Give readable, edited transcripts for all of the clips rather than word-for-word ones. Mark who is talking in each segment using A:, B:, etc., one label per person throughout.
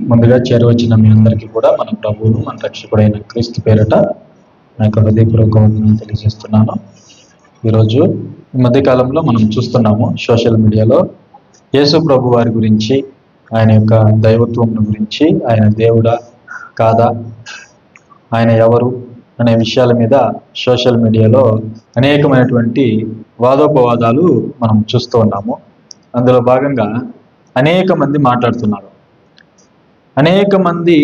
A: ముందుగా చేరవచ్చిన మీ అందరికీ కూడా మన ప్రభువును మన రక్షకుడైన క్రీస్తు పేరిట నా యొక్క హృదయపూర్వక వందనాలు తెలియజేస్తున్నాను. ఈరోజు ఈ మధ్యకాలంలో మనం చూస్తున్నాము సోషల్ మీడియాలో యేసు ప్రభు వారి గురించి, ఆయన యొక్క దైవత్వం గురించి, ఆయన దేవుడా కాదా, ఆయన ఎవరు అనే విషయాల మీద సోషల్ మీడియాలో అనేకమైనటువంటి వాదోపవాదాలు మనం చూస్తూ ఉన్నాము. అందులో భాగంగా అనేక మంది మాట్లాడుతున్నారు. అనేక మంది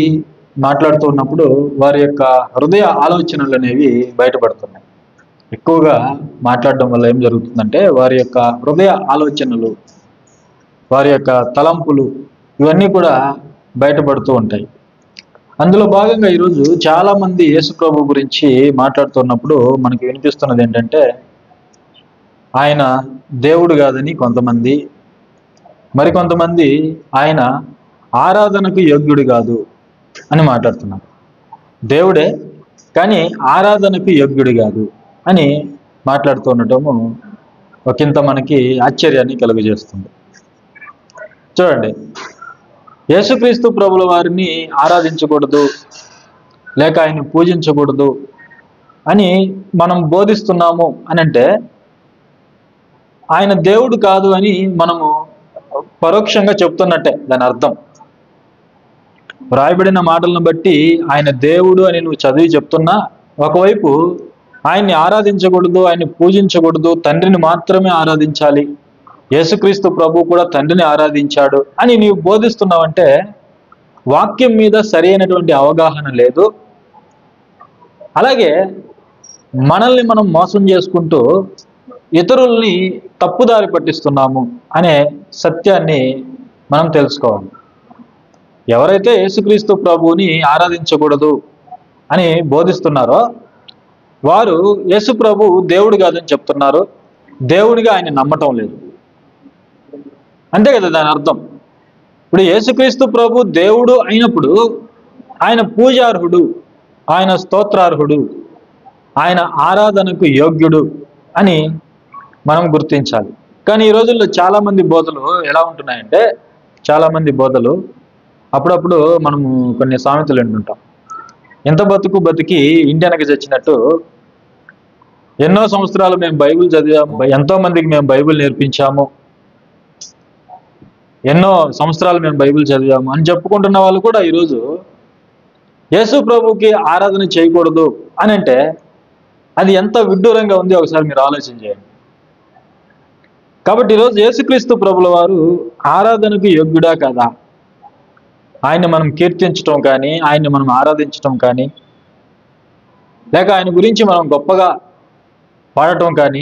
A: మాట్లాడుతూ ఉన్నప్పుడు వారి యొక్క హృదయ ఆలోచనలు అనేవి బయటపడుతున్నాయి. ఎక్కువగా మాట్లాడడం వల్ల ఏం జరుగుతుందంటే వారి యొక్క హృదయ ఆలోచనలు, వారి యొక్క తలంపులు ఇవన్నీ కూడా బయటపడుతూ ఉంటాయి. అందులో భాగంగా ఈరోజు చాలా మంది యేసు ప్రభు గురించి మాట్లాడుతున్నప్పుడు మనకి వినిపిస్తున్నది ఏంటంటే ఆయన దేవుడు కాదని కొంతమంది, మరికొంతమంది ఆయన ఆరాధనకు యోగ్యుడు కాదు అని మాట్లాడుతున్నారు. దేవుడే కానీ ఆరాధనకు యోగ్యుడు కాదు అని మాట్లాడుతూ ఉండటము ఒకంత మనకి ఆశ్చర్యాన్ని కలుగజేస్తుంది. చూడండి, యేసుక్రీస్తు ప్రభుల వారిని ఆరాధించకూడదు లేక ఆయన్ని పూజించకూడదు అని మనం బోధిస్తున్నాము అని అంటే ఆయన దేవుడు కాదు అని మనము పరోక్షంగా చెప్తున్నట్టే దాని అర్థం. వ్రాయబడిన మాటలను బట్టి ఆయన దేవుడు అని నువ్వు చదివి చెప్తున్నా, ఒకవైపు ఆయన్ని ఆరాధించకూడదు, ఆయన్ని పూజించకూడదు, తండ్రిని మాత్రమే ఆరాధించాలి, యేసుక్రీస్తు ప్రభు కూడా తండ్రిని ఆరాధించాడు అని నీవు బోధిస్తున్నావంటే వాక్యం మీద సరైనటువంటి అవగాహన లేదు. అలాగే మనల్ని మనం మోసం చేసుకుంటూ ఇతరుల్ని తప్పుదారి పట్టిస్తున్నాము అనే సత్యాన్ని మనం తెలుసుకోవాలి. ఎవరైతే యేసుక్రీస్తు ప్రభువుని ఆరాధించకూడదు అని బోధిస్తున్నారో వారు యేసు ప్రభు దేవుడు కాదని చెప్తున్నారు, దేవుడిగా ఆయన నమ్మటం లేదు. అంతే కదా దాని అర్థం. ఇప్పుడు యేసుక్రీస్తు ప్రభు దేవుడు అయినప్పుడు ఆయన పూజార్హుడు, ఆయన స్తోత్రార్హుడు, ఆయన ఆరాధనకు యోగ్యుడు అని మనం గుర్తించాలి. కానీ ఈ రోజుల్లో చాలామంది బోధలు ఎలా ఉంటున్నాయంటే, చాలామంది బోధలు అప్పుడప్పుడు మనము కొన్ని సామెతలు వింటుంటాం. ఎంత బతుకు బతికి ఇండియానికి చచ్చినట్టు ఎన్నో సంవత్సరాలు మేము బైబిల్ చదివాము, ఎంతో మందికి మేము బైబిల్ నేర్పించాము, ఎన్నో సంవత్సరాలు మేము బైబిల్ చదివాము అని చెప్పుకుంటున్న వాళ్ళు కూడా ఈరోజు యేసు ప్రభుకి ఆరాధన చేయకూడదు అని అంటే అది ఎంత విడ్డూరంగా ఉంది ఒకసారి మీరు ఆలోచన చేయండి. కాబట్టి ఈరోజు యేసుక్రీస్తు ప్రభుల వారు ఆరాధనకు యోగ్యుడా కదా, ఆయన్ని మనం కీర్తించటం కానీ, ఆయన్ని మనం ఆరాధించటం కానీ, లేక ఆయన గురించి మనం గొప్పగా పాడటం కానీ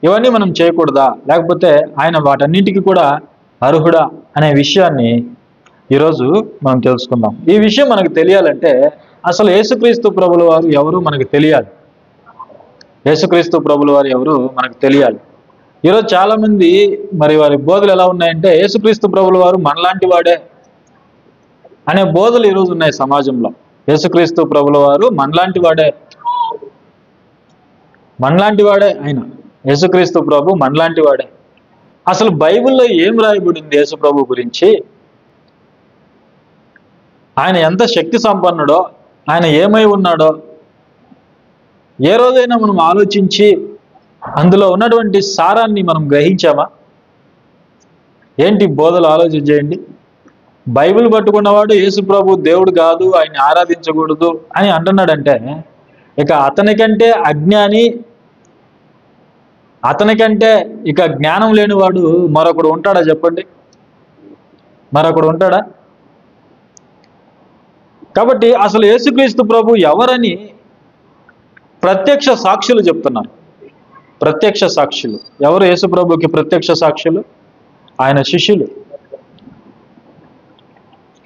A: ఇవన్నీ మనం చేయకూడదా, లేకపోతే ఆయన వాటన్నింటికి కూడా అర్హుడా అనే విషయాన్ని ఈరోజు మనం తెలుసుకుందాం. ఈ విషయం మనకు తెలియాలంటే అసలు యేసుక్రీస్తు ప్రభుల వారు ఎవరు మనకు తెలియాలి. యేసుక్రీస్తు ప్రభుల వారు ఎవరు మనకు తెలియాలి. ఈరోజు చాలామంది మరి వారి బోధలు ఎలా ఉన్నాయంటే యేసుక్రీస్తు ప్రభుల వారు మనలాంటి వాడే అనే బోధలు ఈరోజు ఉన్నాయి సమాజంలో. యేసుక్రీస్తు ప్రభుల వారు మనలాంటి వాడే ఆయన, యేసుక్రీస్తు ప్రభు మనలాంటి వాడే. అసలు బైబిల్లో ఏం రాయబడింది యేసు ప్రభు గురించి, ఆయన ఎంత శక్తి సంపన్నుడో, ఆయన ఏమై ఉన్నాడో ఏ రోజైనా మనం ఆలోచించి అందులో ఉన్నటువంటి సారాన్ని మనం గ్రహించామా? ఏంటి బోధలు ఆలోచన చేయండి. బైబిల్ పట్టుకున్నవాడు యేసు ప్రభు దేవుడు కాదు, ఆయన్ని ఆరాధించకూడదు అని అంటున్నాడంటే ఇక అతనికంటే అజ్ఞాని, అతనికంటే ఇక జ్ఞానం లేనివాడు మరొకడు ఉంటాడా చెప్పండి? మరొకడు ఉంటాడా? కాబట్టి అసలు యేసుక్రీస్తు ప్రభు ఎవరని ప్రత్యక్ష సాక్షులు చెప్తున్నారు. ప్రత్యక్ష సాక్షులు ఎవరు యేసు ప్రభుకి ప్రత్యక్ష సాక్షులు? ఆయన శిష్యులు.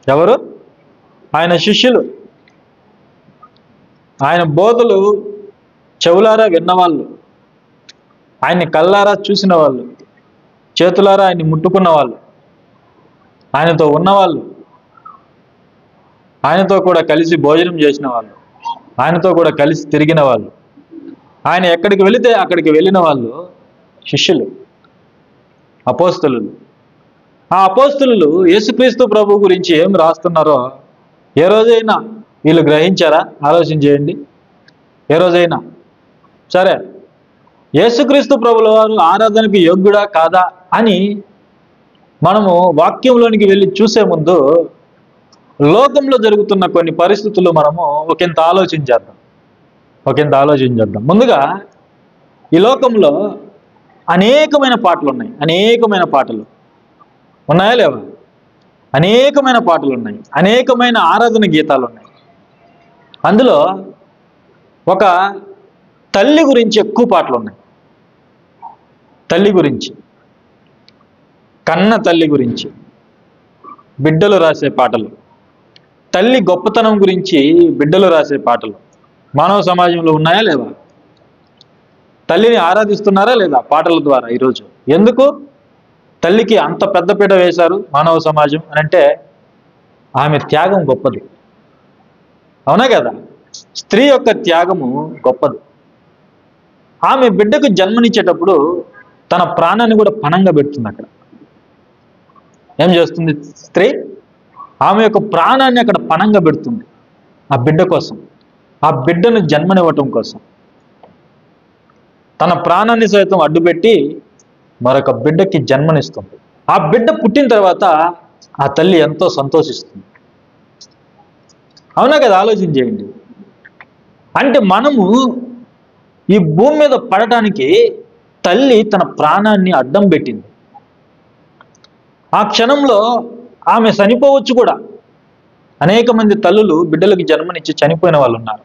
A: ఎవరు? ఆయన శిష్యులు. ఆయన బోధలు చెవులారా విన్నవాళ్ళు, ఆయన్ని కళ్ళారా చూసిన వాళ్ళు, చేతులారా ఆయన్ని ముట్టుకున్న వాళ్ళు, ఆయనతో ఉన్నవాళ్ళు, ఆయనతో కూడా కలిసి భోజనం చేసిన వాళ్ళు, ఆయనతో కూడా కలిసి తిరిగిన వాళ్ళు, ఆయన ఎక్కడికి వెళితే అక్కడికి వెళ్ళిన వాళ్ళు శిష్యులు, అపోస్తలులు. ఆ అపోస్తలులు యేసుక్రీస్తు ప్రభు గురించి ఏం రాస్తున్నారో ఏ రోజైనా వీళ్ళు గ్రహించారా? ఆలోచన చేయండి. ఏ రోజైనా సరే యేసుక్రీస్తు ప్రభుల వారు ఆరాధనకు యోగ్యుడా కాదా అని మనము వాక్యంలోనికి వెళ్ళి చూసే ముందు లోకంలో జరుగుతున్న కొన్ని పరిస్థితులు మనము ఒకంత ఆలోచించేద్దాం. ముందుగా ఈ లోకంలో అనేకమైన పాటలు ఉన్నాయి. అనేకమైన పాటలు ఉన్నాయా లేవా? అనేకమైన పాటలు ఉన్నాయి. అనేకమైన ఆరాధన గీతాలు ఉన్నాయి. అందులో ఒక తల్లి గురించి ఎక్కువ పాటలు ఉన్నాయి. తల్లి గురించి, కన్న తల్లి గురించి బిడ్డలు రాసే పాటలు, తల్లి గొప్పతనం గురించి బిడ్డలు రాసే పాటలు మానవ సమాజంలో ఉన్నాయా లేవా? తల్లిని ఆరాధిస్తున్నారా లేదా పాటల ద్వారా ఈరోజు? ఎందుకు తల్లికి అంత పెద్దపీట వేశారు మానవ సమాజం అని అంటే ఆమె త్యాగం గొప్పది. అవునా కదా? స్త్రీ యొక్క త్యాగము గొప్పది. ఆమె బిడ్డకు జన్మనిచ్చేటప్పుడు తన ప్రాణాన్ని కూడా పణంగా పెడుతుంది. అక్కడ ఏం చేస్తుంది స్త్రీ? ఆమె యొక్క ప్రాణాన్ని అక్కడ పణంగా పెడుతుంది ఆ బిడ్డ కోసం, ఆ బిడ్డను జన్మనివ్వటం కోసం. తన ప్రాణాన్ని సైతం అడ్డుపెట్టి మరొక బిడ్డకి జన్మనిస్తుంది. ఆ బిడ్డ పుట్టిన తర్వాత ఆ తల్లి ఎంతో సంతోషిస్తుంది. అవునా కదా? ఆలోచన చేయండి. అంటే మనము ఈ భూమి మీద పడటానికి తల్లి తన ప్రాణాన్ని అడ్డం పెట్టింది. ఆ క్షణంలో ఆమె చనిపోవచ్చు కూడా. అనేక మంది తల్లులు బిడ్డలకు జన్మనిచ్చి చనిపోయిన వాళ్ళు ఉన్నారు.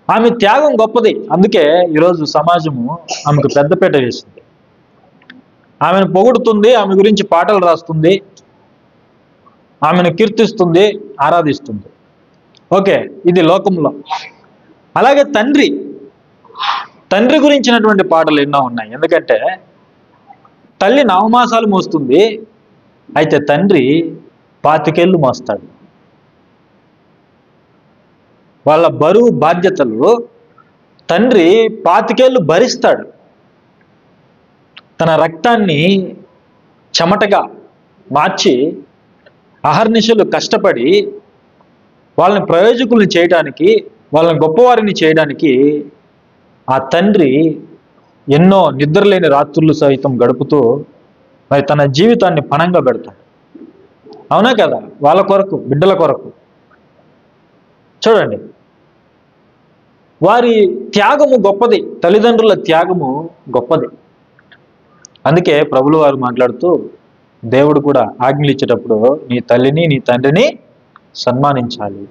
A: ఆమె త్యాగం గొప్పది. అందుకే ఈరోజు సమాజము ఆమెకు పెద్దపీట వేసింది. ఆమెను పొగుడుతుంది, ఆమె గురించి పాటలు రాస్తుంది, ఆమెను కీర్తిస్తుంది, ఆరాధిస్తుంది. ఓకే, ఇది లోకంలో. అలాగే తండ్రి గురించినటువంటి పాటలు ఎన్నో ఉన్నాయి. ఎందుకంటే తల్లి నవమాసాలు మోస్తుంది, అయితే తండ్రి 25 ఏళ్ళు మోస్తాడు. వాళ్ళ బరువు బాధ్యతలు తండ్రి 25 ఏళ్ళు భరిస్తాడు. తన రక్తాన్ని చెమటగా మార్చి అహర్నిశలు కష్టపడి వాళ్ళని ప్రయోజకుల్ని చేయడానికి, వాళ్ళని గొప్పవారిని చేయడానికి ఆ తండ్రి ఎన్నో నిద్రలేని రాత్రులు సైతం గడుపుతూ మరి తన జీవితాన్ని పణంగా పెడతాడు. అవునా కదా? వాళ్ళ కొరకు, బిడ్డల కొరకు. చూడండి, వారి త్యాగము గొప్పది. తల్లిదండ్రుల త్యాగము గొప్పది. అందుకే ప్రభులు వారు మాట్లాడుతూ దేవుడు కూడా ఆజ్ఞలు ఇచ్చేటప్పుడు నీ తల్లిని నీ తండ్రిని సన్మానించాలి.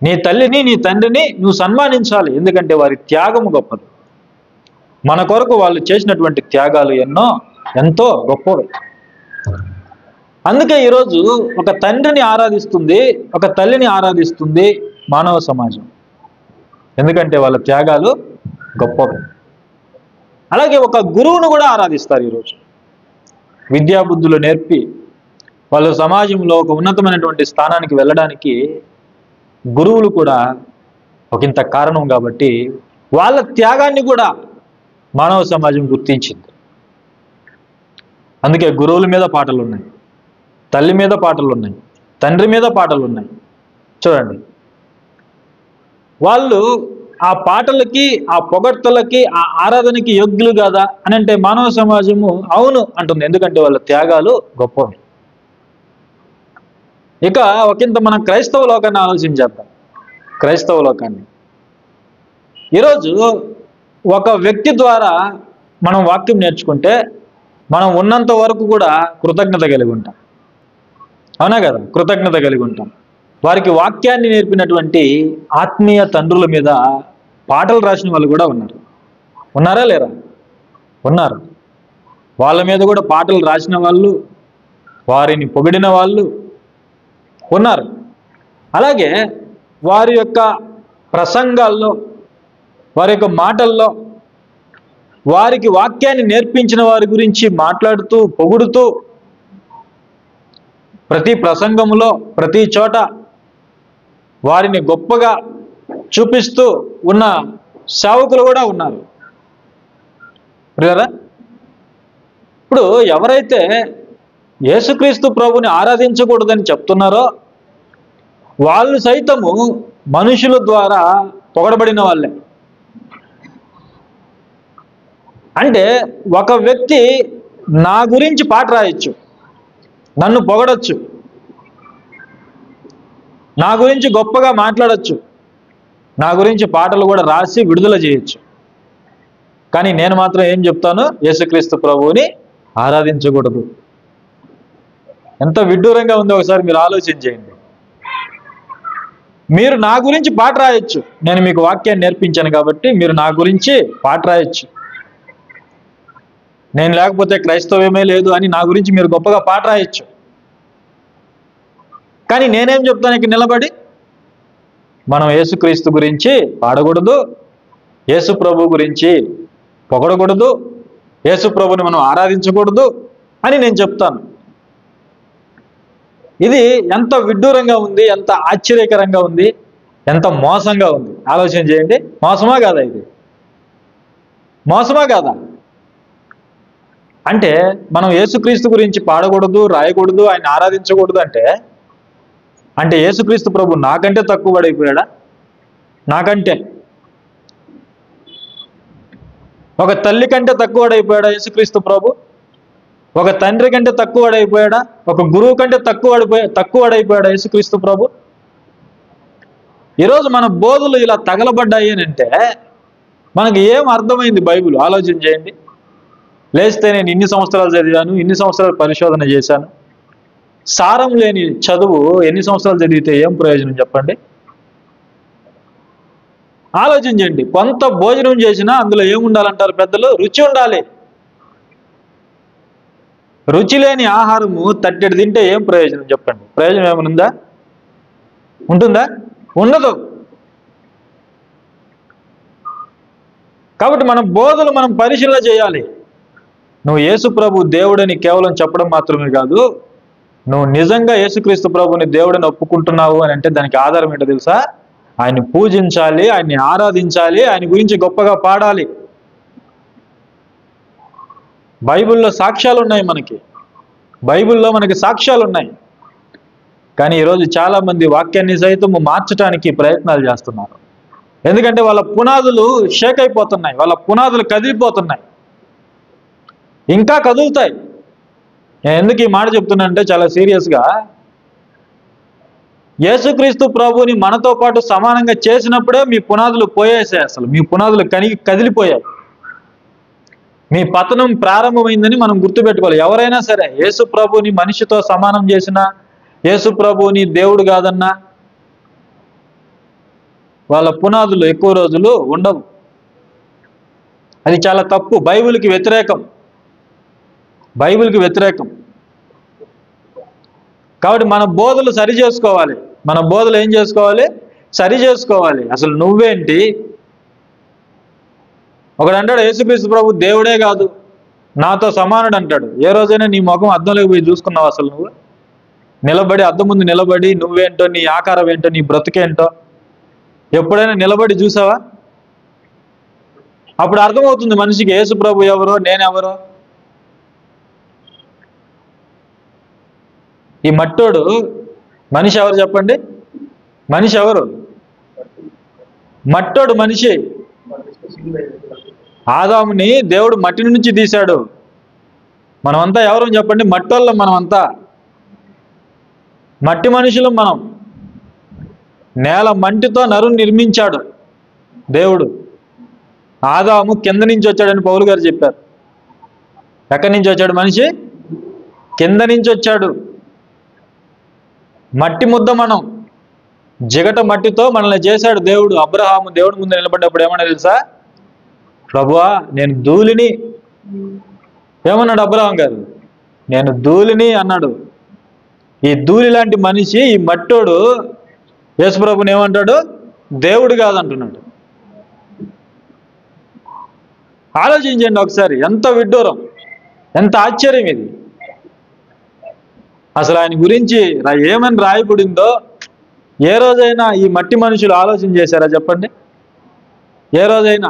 A: నీ తల్లిని నీ తండ్రిని నువ్వు సన్మానించాలి. ఎందుకంటే వారి త్యాగము గొప్పది. మన కొరకు వాళ్ళు చేసినటువంటి త్యాగాలు ఎంతో గొప్పవి. అందుకే ఈరోజు ఒక తండ్రిని ఆరాధిస్తుంది, ఒక తల్లిని ఆరాధిస్తుంది మానవ సమాజం. ఎందుకంటే వాళ్ళ త్యాగాలు గొప్పవి. అలాగే ఒక గురువును కూడా ఆరాధిస్తారు ఈరోజు. విద్యాబుద్ధులు నేర్పి వాళ్ళు సమాజంలో ఒక ఉన్నతమైనటువంటి స్థానానికి వెళ్ళడానికి గురువులు కూడా ఒకంత కారణం. కాబట్టి వాళ్ళ త్యాగాన్ని కూడా మానవ సమాజం గుర్తించింది. అందుకే గురువుల మీద పాటలు ఉన్నాయి, తల్లి మీద పాటలు ఉన్నాయి, తండ్రి మీద పాటలు ఉన్నాయి. చూడండి, వాళ్ళు ఆ పాటలకి, ఆ పొగడ్తలకి, ఆ ఆరాధనకి యోగ్యులు కాదా అని అంటే మానవ సమాజము అవును అంటుంది. ఎందుకంటే వాళ్ళ త్యాగాలు గొప్పవి. ఇక ఒకంత మనం క్రైస్తవ లోకాన్ని ఆలోచించేద్దాం. క్రైస్తవ లోకాన్ని ఈరోజు ఒక వ్యక్తి ద్వారా మనం వాక్యం నేర్చుకుంటే మనం ఉన్నంత వరకు కూడా కృతజ్ఞత కలిగి ఉంటాం. అవునా కదా? కృతజ్ఞత కలిగి ఉంటాం. వారికి వాక్యాన్ని నేర్పినటువంటి ఆత్మీయ తండ్రుల మీద పాటలు రాసిన వాళ్ళు కూడా ఉన్నారు. ఉన్నారా లేరా? ఉన్నారు. వాళ్ళ మీద కూడా పాటలు రాసిన వాళ్ళు, వారిని పొగిడిన వాళ్ళు ఉన్నారు. అలాగే వారి యొక్క ప్రసంగాల్లో, వారి యొక్క మాటల్లో వారికి వాక్యాన్ని నేర్పించిన వారి గురించి మాట్లాడుతూ, పొగుడుతూ, ప్రతి ప్రసంగంలో ప్రతి చోట వారిని గొప్పగా చూపిస్తూ ఉన్న సేవకులు కూడా ఉన్నారు. కదా? ఇప్పుడు ఎవరైతే యేసుక్రీస్తు ప్రభుని ఆరాధించకూడదని చెప్తున్నారో వాళ్ళు సైతము మనుషుల ద్వారా పొగడబడిన వాళ్ళే. అంటే ఒక వ్యక్తి నా గురించి పాట రాయొచ్చు, నన్ను పొగడొచ్చు, నా గురించి గొప్పగా మాట్లాడొచ్చు, నా గురించి పాటలు కూడా రాసి విడుదల చేయొచ్చు. కానీ నేను మాత్రం ఏం చెప్తాను? యేసుక్రీస్తు ప్రభువుని ఆరాధించకూడదు. ఎంత విడ్డూరంగా ఉందో ఒకసారి మీరు ఆలోచన చేయండి. మీరు నా గురించి పాట రాయొచ్చు, నేను మీకు వాక్యాన్ని నేర్పించాను కాబట్టి మీరు నా గురించి పాట రాయొచ్చు. నేను లేకపోతే క్రైస్తవ్యమే లేదు అని నా గురించి మీరు గొప్పగా పాట రాయొచ్చు. కానీ నేనేం చెప్తాను ఇక్కడ నిలబడి? మనం యేసుక్రీస్తు గురించి పాడకూడదు, యేసు ప్రభు గురించి పొగడకూడదు, యేసు ప్రభుని మనం ఆరాధించకూడదు అని నేను చెప్తాను. ఇది ఎంత విడ్డూరంగా ఉంది, ఎంత ఆశ్చర్యకరంగా ఉంది, ఎంత మోసంగా ఉంది. ఆలోచన చేయండి. మోసమా కాదా? ఇది మోసమా కాదా? అంటే మనం యేసుక్రీస్తు గురించి పాడకూడదు, రాయకూడదు, ఆయన ఆరాధించకూడదు అంటే యేసుక్రీస్తు ప్రభు నాకంటే తక్కువ పడైపోయాడా? నాకంటే ఒక తల్లి కంటే తక్కువ పడైపోయాడా యేసుక్రీస్తు ప్రభు? ఒక తండ్రి కంటే తక్కువ పడైపోయాడా? ఒక గురువు కంటే తక్కువ పడైపోయాడా యేసుక్రీస్తు ప్రభు? ఈరోజు మన బోధలు ఇలా తగలబడ్డాయి అని అంటే మనకి ఏం అర్థమైంది బైబిల్? ఆలోచన చేయండి. లేస్తే నేను ఇన్ని సంవత్సరాలు చదివాను, ఇన్ని సంవత్సరాలు పరిశోధన చేశాను, సారం లేని చదువు ఎన్ని సంవత్సరాలు చదివితే ఏం ప్రయోజనం చెప్పండి? ఆలోచన చేయండి. కొంత భోజనం చేసినా అందులో ఏముండాలంటారు పెద్దలు? రుచి ఉండాలి. రుచి లేని ఆహారము తట్టెడు తింటే ఏం ప్రయోజనం చెప్పండి? ప్రయోజనం ఏమనుందా? ఉంటుందా? ఉండదు. కాబట్టి మన బోధలు మనం పరిశీలన చేయాలి. నువ్వు యేసు ప్రభు దేవుడని కేవలం చెప్పడం మాత్రమే కాదు, నువ్వు నిజంగా యేసుక్రీస్తు ప్రభుని దేవుడని ఒప్పుకుంటున్నావు అని అంటే దానికి ఆధారం ఏంటో తెలుసా? ఆయన్ని పూజించాలి, ఆయన్ని ఆరాధించాలి, ఆయన గురించి గొప్పగా పాడాలి. బైబిల్లో సాక్ష్యాలు ఉన్నాయి మనకి, బైబిల్లో మనకి సాక్ష్యాలు ఉన్నాయి. కానీ ఈరోజు చాలామంది వాక్యాన్ని సైతం మార్చడానికి ప్రయత్నాలు చేస్తున్నారు. ఎందుకంటే వాళ్ళ పునాదులు షేక్ అయిపోతున్నాయి, వాళ్ళ పునాదులు కదిలిపోతున్నాయి, ఇంకా కదులుతాయి. నేను ఎందుకు ఈ మాట చెప్తున్నానంటే చాలా సీరియస్గా, యేసుక్రీస్తు ప్రభుని మనతో పాటు సమానంగా చేసినప్పుడే మీ పునాదులు పోయేసాయి. అసలు మీ పునాదులు కదిలిపోయాయి. మీ పతనం ప్రారంభమైందని మనం గుర్తుపెట్టుకోవాలి. ఎవరైనా సరే యేసు ప్రభుని మనిషితో సమానం చేసినా, యేసు ప్రభుని దేవుడు కాదన్నా వాళ్ళ పునాదులు ఎక్కువ రోజులు ఉండవు. అది చాలా తప్పు, బైబిల్కి వ్యతిరేకం, బైబిల్కి వ్యతిరేకం. కాబట్టి మన బోధలు సరి చేసుకోవాలి. మన బోధలు ఏం చేసుకోవాలి? సరి చేసుకోవాలి. అసలు నువ్వేంటి? ఒకడు అంటాడు యేసుక్రీస్తు ప్రభు దేవుడే కాదు, నాతో సమానుడు అంటాడు. ఏ రోజైనా నీ ముఖం అద్దంలోకి పోయి చూసుకున్నావు? అసలు నువ్వు నిలబడి అద్దం ముందు నిలబడి నువ్వేంటో, నీ ఆకారం ఏంటో, నీ బ్రతుకేంటో ఎప్పుడైనా నిలబడి చూసావా? అప్పుడు అర్థమవుతుంది మనిషికి యేసు ప్రభు ఎవరో, నేనెవరో. ఈ మట్టోడు మనిషి ఎవరు చెప్పండి? మనిషి ఎవరు? మట్టోడు మనిషి. ఆదాముని దేవుడు మట్టి నుంచి తీశాడు. మనమంతా ఎవరు చెప్పండి? మట్టోళ్ళం. మనమంతా మట్టి మనుషులు. మనం నేల మంటితో నరుని నిర్మించాడు దేవుడు. ఆదాము కింద నుంచి వచ్చాడని పౌలు గారు చెప్పారు. ఎక్కడి నుంచి వచ్చాడు మనిషి? కింద నుంచి వచ్చాడు. మట్టి ముద్ద మనం, జిగట మట్టితో మనల్ని చేశాడు దేవుడు. అబ్రహాము దేవుడి ముందు నిలబడ్డప్పుడు ఏమన్నా తెలుసా? ప్రభువా నేను ధూళిని. ఏమన్నాడు అబ్రహాం గారు? నేను ధూళిని అన్నాడు. ఈ ధూళి లాంటి మనిషి, ఈ మట్టోడు యేసుప్రభుని ఏమంటాడు? దేవుడు కాదంటున్నాడు. ఆలోచించండి ఒకసారి, ఎంత విడ్డూరం, ఎంత ఆశ్చర్యం ఇది. అసలు ఆయన గురించి ఏమని రాయబడిందో ఏ రోజైనా ఈ మట్టి మనుషులు ఆలోచన చేశారా చెప్పండి? ఏ రోజైనా?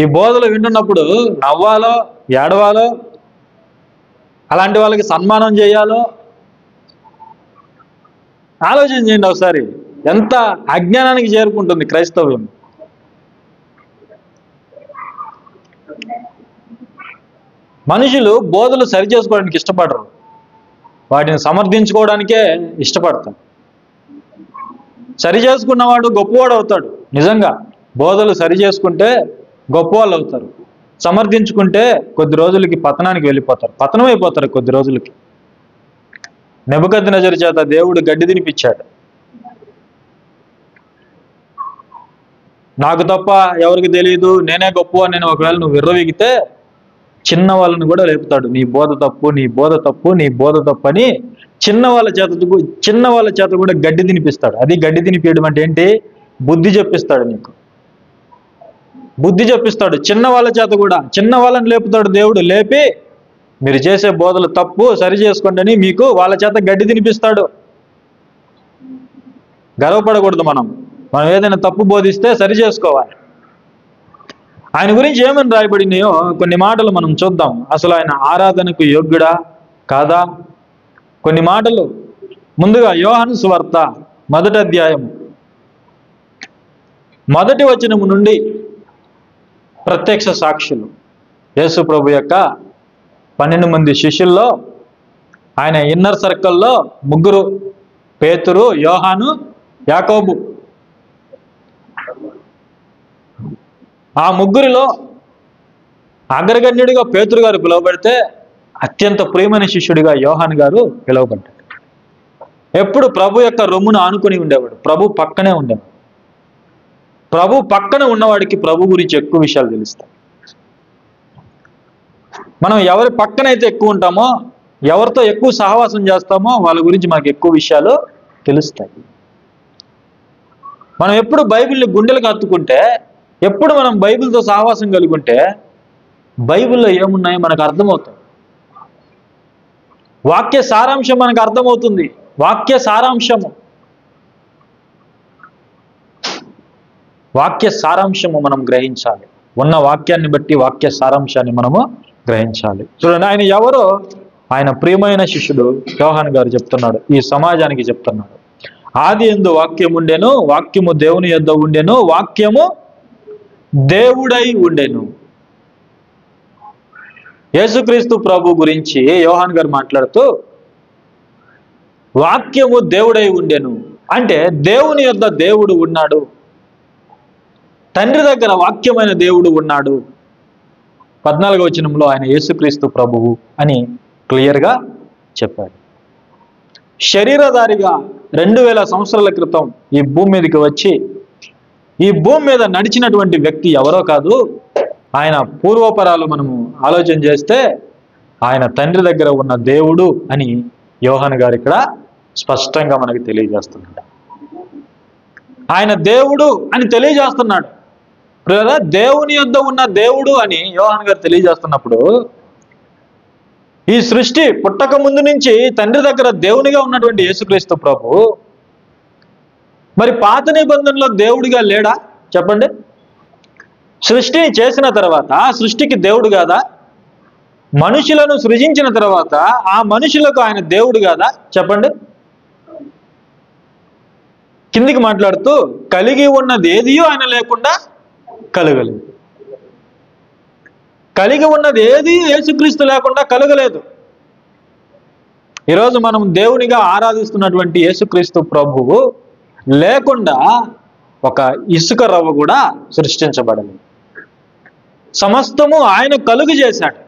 A: ఈ బోధలు వింటున్నప్పుడు నవ్వాలో ఏడవాలో, అలాంటి వాళ్ళకి సన్మానం చేయాలో ఆలోచన చేయండి ఒకసారి. ఎంత అజ్ఞానానికి చేరుకుంటుంది క్రైస్తవ్యం. మనుషులు బోధలు సరి చేసుకోవడానికి ఇష్టపడరు, వాటిని సమర్థించుకోవడానికే ఇష్టపడతారు. సరి చేసుకున్నవాడు గొప్పవాడు అవుతాడు. నిజంగా బోధలు సరి చేసుకుంటే గొప్పవాళ్ళు అవుతారు. సమర్థించుకుంటే కొద్ది రోజులకి పతనానికి వెళ్ళిపోతారు, పతనం అయిపోతారు కొద్ది రోజులకి. నెబుకద్నెజరు చేత దేవుడు గడ్డి తినిపించాడు. నాకు తప్ప ఎవరికి తెలియదు, నేనే గొప్ప నేను ఒకవేళ నువ్వు విర్రవీగితే చిన్న వాళ్ళని కూడా లేపుతాడు. నీ బోధ తప్పు, నీ బోధ తప్పు, నీ బోధ తప్పు అని చిన్న వాళ్ళ చేత కూడా గడ్డి తినిపిస్తాడు. అది గడ్డి తినిపించడం అంటే ఏంటి? బుద్ధి చెప్పిస్తాడు. నీకు బుద్ధి చెప్పిస్తాడు. చిన్న వాళ్ళ చేత కూడా, చిన్న వాళ్ళని లేపుతాడు దేవుడు. లేపి మీరు చేసే బోధలు తప్పు, సరి చేసుకోండి అని మీకు వాళ్ళ చేత గడ్డి తినిపిస్తాడు. గర్వపడకూడదు. మనం ఏదైనా తప్పు బోధిస్తే సరి చేసుకోవాలి. ఆయన గురించి ఏమని రాయబడినాయో కొన్ని మాటలు మనం చూద్దాం. అసలు ఆయన ఆరాధనకు యోగ్యుడా కాదా? కొన్ని మాటలు. ముందుగా యోహాను సువార్త 1వ అధ్యాయం 1వ వచనము నుండి ప్రత్యక్ష సాక్షులు. యేసు ప్రభు యొక్క 12 మంది శిష్యుల్లో ఆయన ఇన్నర్ సర్కిల్లో 3, పేతురు, యోహాను, యాకోబు. ఆ 3లో అగ్రగణ్యుడిగా పేతురు గారు పిలువబడితే అత్యంత ప్రియమైన శిష్యుడిగా యోహాను గారు పిలువబడ్డాడు. ఎప్పుడు ప్రభు యొక్క రొమ్మును ఆనుకుని ఉండేవాడు, ప్రభు పక్కనే ఉండేవాడు. ప్రభు పక్కన ఉన్నవాడికి ప్రభు గురించి ఎక్కువ విషయాలు తెలుస్తాయి. మనం ఎవరి పక్కనైతే ఎక్కువ ఉంటామో, ఎవరితో ఎక్కువ సహవాసం చేస్తామో వాళ్ళ గురించి మనకు ఎక్కువ విషయాలు తెలుస్తాయి. మనం ఎప్పుడు బైబిల్ని గుండెలకు హత్తుకుంటే, ఎప్పుడు మనం బైబిల్తో సహవాసం కలిగి ఉంటే బైబిల్లో ఏమున్నాయో మనకు అర్థమవుతుంది. వాక్య సారాంశం మనకు అర్థమవుతుంది. వాక్య సారాంశము మనం గ్రహించాలి. ఉన్న వాక్యాన్ని బట్టి వాక్య సారాంశాన్ని మనము గ్రహించాలి. చూడండి, ఆయన ఎవరో, ఆయన ప్రియమైన శిష్యుడు యోహాను గారు చెప్తున్నాడు, ఈ సమాజానికి చెప్తున్నాడు. ఆది యందు వాక్యం ఉండెను, వాక్యము దేవుని యొద్ద ఉండెను, వాక్యము దేవుడై ఉండెను. యేసుక్రీస్తు ప్రభు గురించి యోహాను గారు మాట్లాడుతూ వాక్యము దేవుడై ఉండెను అంటే దేవుని యొద్ద దేవుడు ఉన్నాడు, తండ్రి దగ్గర వాక్యమైన దేవుడు ఉన్నాడు. 14వ వచనంలో ఆయన యేసుక్రీస్తు ప్రభువు అని క్లియర్గా చెప్పాడు. శరీరధారిగా 2000 సంవత్సరాల క్రితం ఈ భూమి మీదకి వచ్చి ఈ భూమి మీద నడిచినటువంటి వ్యక్తి ఎవరో కాదు, ఆయన పూర్వపరాలు మనము ఆలోచన చేస్తే ఆయన తండ్రి దగ్గర ఉన్న దేవుడు అని యోహాను గారు ఇక్కడ స్పష్టంగా మనకు తెలియజేస్తున్నాడు. ఆయన దేవుడు అని తెలియజేస్తున్నాడు. లేదా దేవుని యొద్ద ఉన్న దేవుడు అని యోహాను గారు తెలియజేస్తున్నప్పుడు, ఈ సృష్టి పుట్టక ముందు నుంచి తండ్రి దగ్గర దేవునిగా ఉన్నటువంటి యేసుక్రీస్తు ప్రభు మరి పాత నిబంధనలో దేవుడిగా లేడా? చెప్పండి. సృష్టిని చేసిన తర్వాత సృష్టికి దేవుడు కాదా? మనుషులను సృజించిన తర్వాత ఆ మనుషులకు ఆయన దేవుడు కాదా? చెప్పండి. కిందికి మాట్లాడుతూ కలిగి ఉన్నది ఏదియో ఆయన లేకుండా కలగలేదు. కలిగి ఉన్నది ఏది యేసుక్రీస్తు లేకుండా కలగలేదు. ఈరోజు మనం దేవునిగా ఆరాధిస్తున్నటువంటి యేసుక్రీస్తు ప్రభువు లేకుండా ఒక ఇసుక రవ్వ కూడా సృష్టించబడలేదు. సమస్తము ఆయన కలుగు చేశాడు.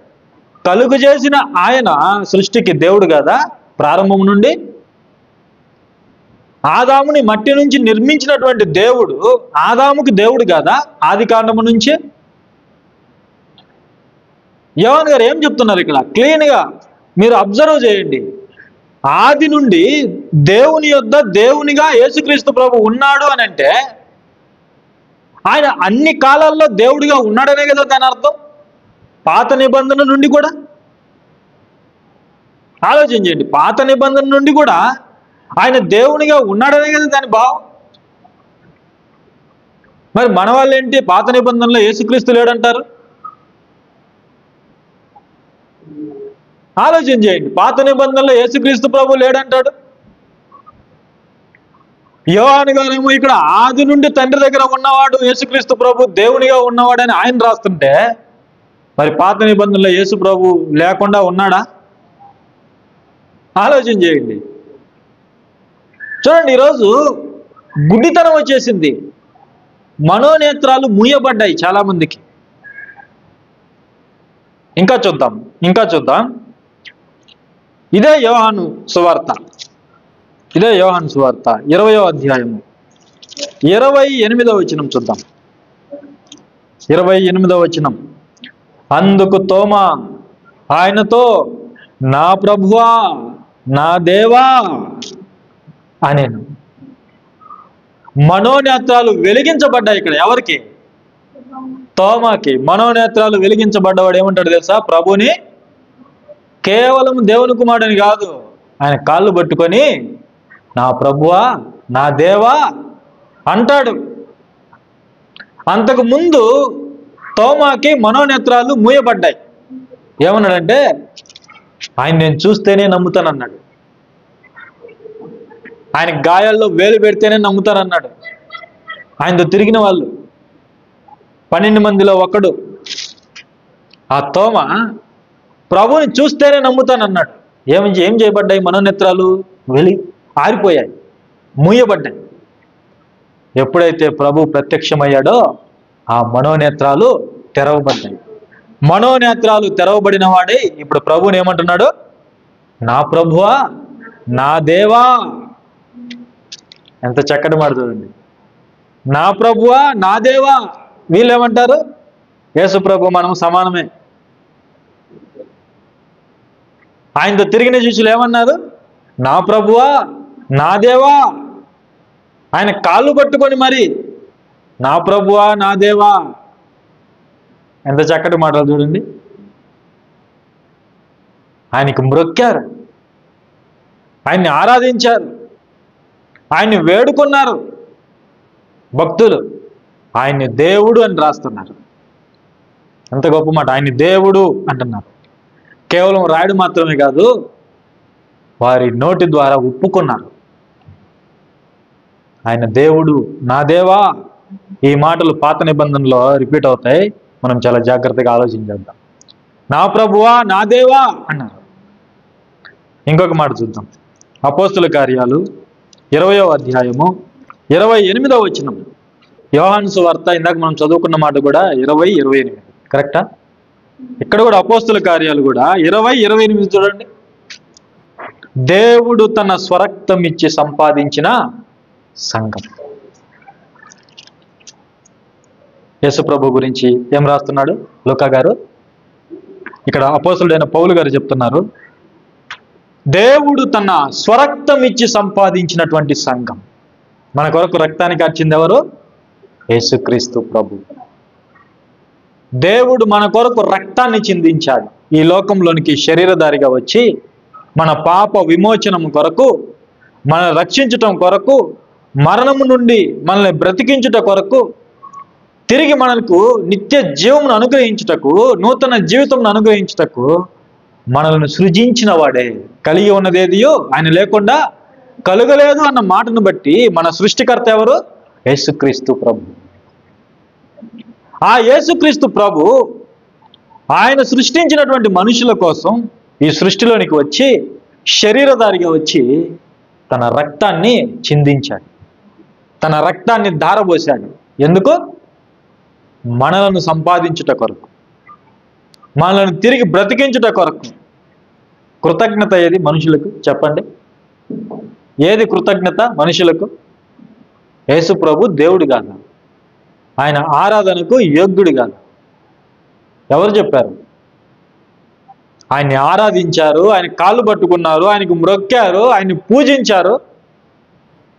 A: కలుగు చేసిన ఆయన సృష్టికి దేవుడు కదా? ప్రారంభం నుండి ఆదాముని మట్టి నుంచి నిర్మించినటువంటి దేవుడు ఆదాముకి దేవుడు కదా? ఆది కాండము నుంచి. యోహాను గారు ఏం చెప్తున్నారు ఇక్కడ? క్లీన్గా మీరు అబ్జర్వ్ చేయండి. ఆది నుండి దేవుని యొద్ద దేవునిగా యేసుక్రీస్తు ప్రభు ఉన్నాడు అని అంటే ఆయన అన్ని కాలాల్లో దేవుడిగా ఉన్నాడనే కదా దాని అర్థం. పాత నిబంధన నుండి కూడా ఆలోచన చేయండి. పాత నిబంధన నుండి కూడా ఆయన దేవునిగా ఉన్నాడనే కదా దాని భావం. మరి మన వాళ్ళు ఏంటి పాత నిబంధనలో యేసుక్రీస్తు లేడంటారు? ఆలోచన చేయండి. పాత నిబంధనలో యేసుక్రీస్తు ప్రభు లేడంటాడు. యోహాను గారేమో ఇక్కడ ఆది నుండి తండ్రి దగ్గర ఉన్నవాడు యేసుక్రీస్తు ప్రభు దేవునిగా ఉన్నవాడని ఆయన రాస్తుంటే, మరి పాత నిబంధనలో యేసు ప్రభు లేకుండా ఉన్నాడా? ఆలోచన చేయండి. చూడండి, ఈరోజు గుడ్డితనం వచ్చేసింది. మనోనేత్రాలు మూయబడ్డాయి చాలా మందికి. ఇంకా చూద్దాం. ఇదే యోహాను సువార్త 20వ అధ్యాయము 28వ వచనం చూద్దాం. 28వ వచనం. అందుకు తోమా ఆయనతో, నా ప్రభువా, నా దేవా అనేను. మనోనేత్రాలు వెలిగించబడ్డాయి ఇక్కడ. ఎవరికి? తోమాకి. మనోనేత్రాలు వెలిగించబడ్డవాడు ఏమంటాడు తెలుసా? ప్రభుని కేవలం దేవుని కుమారుడని కాదు, ఆయన కాళ్ళు పట్టుకొని నా ప్రభువా, నా దేవా అంటాడు. అంతకు ముందు తోమాకి మనోనేత్రాలు మూయబడ్డాయి. ఏమన్నాడంటే, ఆయన నేను చూస్తేనే నమ్ముతానన్నాడు. ఆయన గాయాల్లో వేలు పెడితేనే నమ్ముతానన్నాడు. ఆయనతో తిరిగిన వాళ్ళు 12 మందిలో ఒకడు ఆ తోమ ప్రభుని చూస్తేనే నమ్ముతానన్నాడు. ఏం చేయబడ్డాయి? మనోనేత్రాలు ఆరిపోయాయి, మూయబడ్డాయి. ఎప్పుడైతే ప్రభు ప్రత్యక్షమయ్యాడో ఆ మనోనేత్రాలు తెరవబడ్డాయి. మనోనేత్రాలు తెరవబడిన వాడే ఇప్పుడు ప్రభుని ఏమంటున్నాడు? నా ప్రభువా, నా దేవా. ఎంత చక్కటి మాట చూడండి. నా ప్రభువా, నా దేవా. వీళ్ళు ఏమంటారు? యేసు ప్రభు మనం సమానమే. ఆయనతో తిరిగిన శిష్యులు ఏమన్నారు? నా ప్రభువా, నా దేవా. ఆయన కాళ్ళు పట్టుకొని మరి నా ప్రభువా, నా దేవా. ఎంత చక్కటి మాటలు చూడండి. ఆయనకి మ్రొక్కారు, ఆయన్ని ఆరాధించారు, ఆయన్ని వేడుకున్నారు. భక్తులు ఆయన్ని దేవుడు అని రాస్తున్నారు. ఎంత గొప్ప మాట! ఆయన్ని దేవుడు అంటున్నారు. కేవలం రాయడు మాత్రమే కాదు, వారి నోటి ద్వారా ఒప్పుకున్నారు. ఆయన దేవుడు, నా దేవా. ఈ మాటలు పాత నిబంధనలో రిపీట్ అవుతాయి. మనం చాలా జాగ్రత్తగా ఆలోచించేద్దాం. నా ప్రభువా, నా దేవా అన్నారు. ఇంకొక మాట చూద్దాం. అపోస్తుల కార్యాలు 20వ అధ్యాయము 28వ వచనం. యోహాను సువార్త ఇందాక మనం చదువుకున్న మాట కూడా 20-28 కరెక్టా? ఇక్కడ కూడా అపోస్తుల కార్యాలు కూడా 20-28 చూడండి. దేవుడు తన స్వరక్తం ఇచ్చి సంపాదించిన సంఘం. యేసు ప్రభు గురించి ఏం రాస్తున్నాడు లూకా గారు? ఇక్కడ అపోస్తులుడైన పౌలు గారు చెప్తున్నారు, దేవుడు తన స్వరక్తం ఇచ్చి సంపాదించినటువంటి సంఘం. మన కొరకు రక్తాన్ని కార్చింది ఎవరు? యేసుక్రీస్తు ప్రభు. దేవుడు మన కొరకు రక్తాన్ని చిందించాడు. ఈ లోకంలోనికి శరీరధారిగా వచ్చి మన పాప విమోచనం కొరకు, మనల్ని రక్షించటం కొరకు, మరణము నుండి మనల్ని బ్రతికించుట కొరకు, తిరిగి మనకు నిత్య జీవమును అనుగ్రహించుటకు, నూతన జీవితంను అనుగ్రహించుటకు మనల్ని సృజించిన వాడే. కలిగి ఉన్నదేదియో ఆయన లేకుండా కలుగలేదు అన్న మాటను బట్టి మన సృష్టికర్త ఎవరు? యేసుక్రీస్తు ప్రభు. ఆ యేసుక్రీస్తు ప్రభు ఆయన సృష్టించినటువంటి మనుషుల కోసం ఈ సృష్టిలోనికి వచ్చి శరీరధారిగా వచ్చి తన రక్తాన్ని చిందించాడు, తన రక్తాన్ని ధారపోశాడు. ఎందుకు? మనలను సంపాదించుట కొరకు, మనలను తిరిగి బ్రతికించుట కొరకు. కృతజ్ఞత ఏది మనుషులకు? చెప్పండి, ఏది కృతజ్ఞత మనుషులకు? యేసు ప్రభు దేవుడు కాదు, ఆయన ఆరాధనకు యోగ్యుడు కాదు. ఎవరు చెప్పారు? ఆయన్ని ఆరాధించారు, ఆయన కాళ్ళు పట్టుకున్నారు, ఆయనకు మ్రొక్కారు, ఆయన్ని పూజించారు.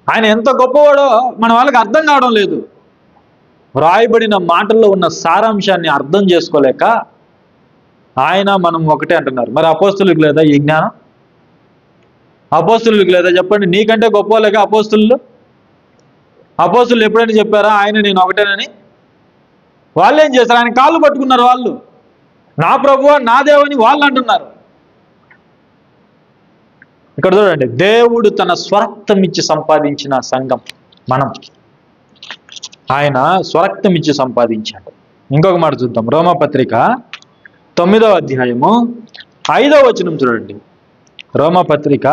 A: ఆయన ఎంత గొప్పవాడో మన వాళ్ళకి అర్థం కావడం లేదు. వ్రాయబడిన మాటల్లో ఉన్న సారాంశాన్ని అర్థం చేసుకోలేక ఆయన మనం ఒకటే అంటున్నారు. మరి అపోస్తులకు లేదా ఈ జ్ఞానం? అపోస్తులకు లేదా? చెప్పండి, నీకంటే గొప్ప వాళ్ళగా అపోస్తులు? అపోస్తులు ఎప్పుడైనా చెప్పారా ఆయన నేను ఒకటేనని? వాళ్ళు ఏం చేశారు? ఆయన కాళ్ళు పట్టుకున్నారు. వాళ్ళు నా ప్రభువా నా దేవుని వాళ్ళు అంటున్నారు. ఇక్కడ చూడండి, దేవుడు తన స్వరక్తం ఇచ్చి సంపాదించిన సంఘం మనం. ఆయన స్వరక్తం ఇచ్చి సంపాదించాడు. ఇంకొక మాట చూద్దాం. రోమాపత్రిక 9వ అధ్యాయము 5వ వచనం చూడండి. రోమాపత్రిక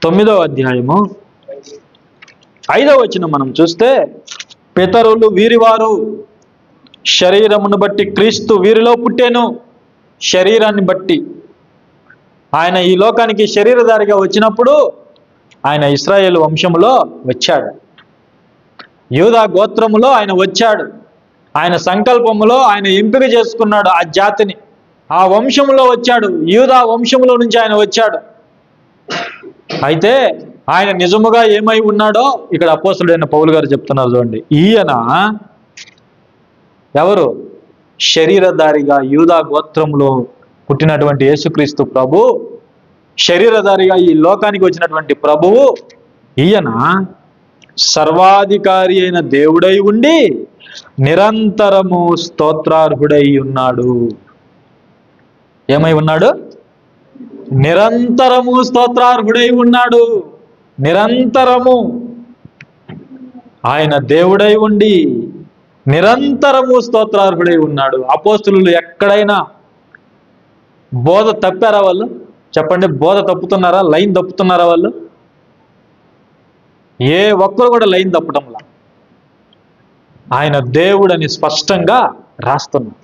A: 9వ అధ్యాయము 5వ వచనం మనం చూస్తే, పితరులు వీరివారు, శరీరమును బట్టి క్రీస్తు వీరిలో పుట్టెను. శరీరాన్ని బట్టి ఆయన ఈ లోకానికి శరీరధారిగా వచ్చినప్పుడు ఆయన ఇశ్రాయేలు వంశములో వచ్చాడు. యూదా గోత్రములో ఆయన వచ్చాడు. ఆయన సంకల్పములో ఆయన ఎంపిక చేసుకున్నాడు ఆ జాతిని. ఆ వంశములో వచ్చాడు. యూదా వంశములో నుంచి ఆయన వచ్చాడు. అయితే ఆయన నిజముగా ఏమై ఉన్నాడో ఇక్కడ అపోస్తలుడైన పౌలు గారు చెప్తున్నారు. చూడండి, ఈయన ఎవరు? శరీరధారిగా యూదా గోత్రములో పుట్టినటువంటి యేసుక్రీస్తు ప్రభు, శరీరధారిగా ఈ లోకానికి వచ్చినటువంటి ప్రభువు, ఈయన సర్వాధికారి అయిన దేవుడై ఉండి నిరంతరము స్తోత్రార్హుడై ఉన్నాడు. ఏమై ఉన్నాడు? నిరంతరము స్తోత్రార్హుడై ఉన్నాడు. నిరంతరము ఆయన దేవుడై ఉండి నిరంతరము స్తోత్రార్హుడై ఉన్నాడు. అపోస్తులు ఎక్కడైనా బోధ తప్పారా వాళ్ళు? చెప్పండి, బోధ తప్పుతున్నారా? లైన్ తప్పుతున్నారా వాళ్ళు? ఏ ఒక్కరు కూడా లైన్ తప్పటంలా. ఆయన దేవుడని స్పష్టంగా రాస్తున్నారు.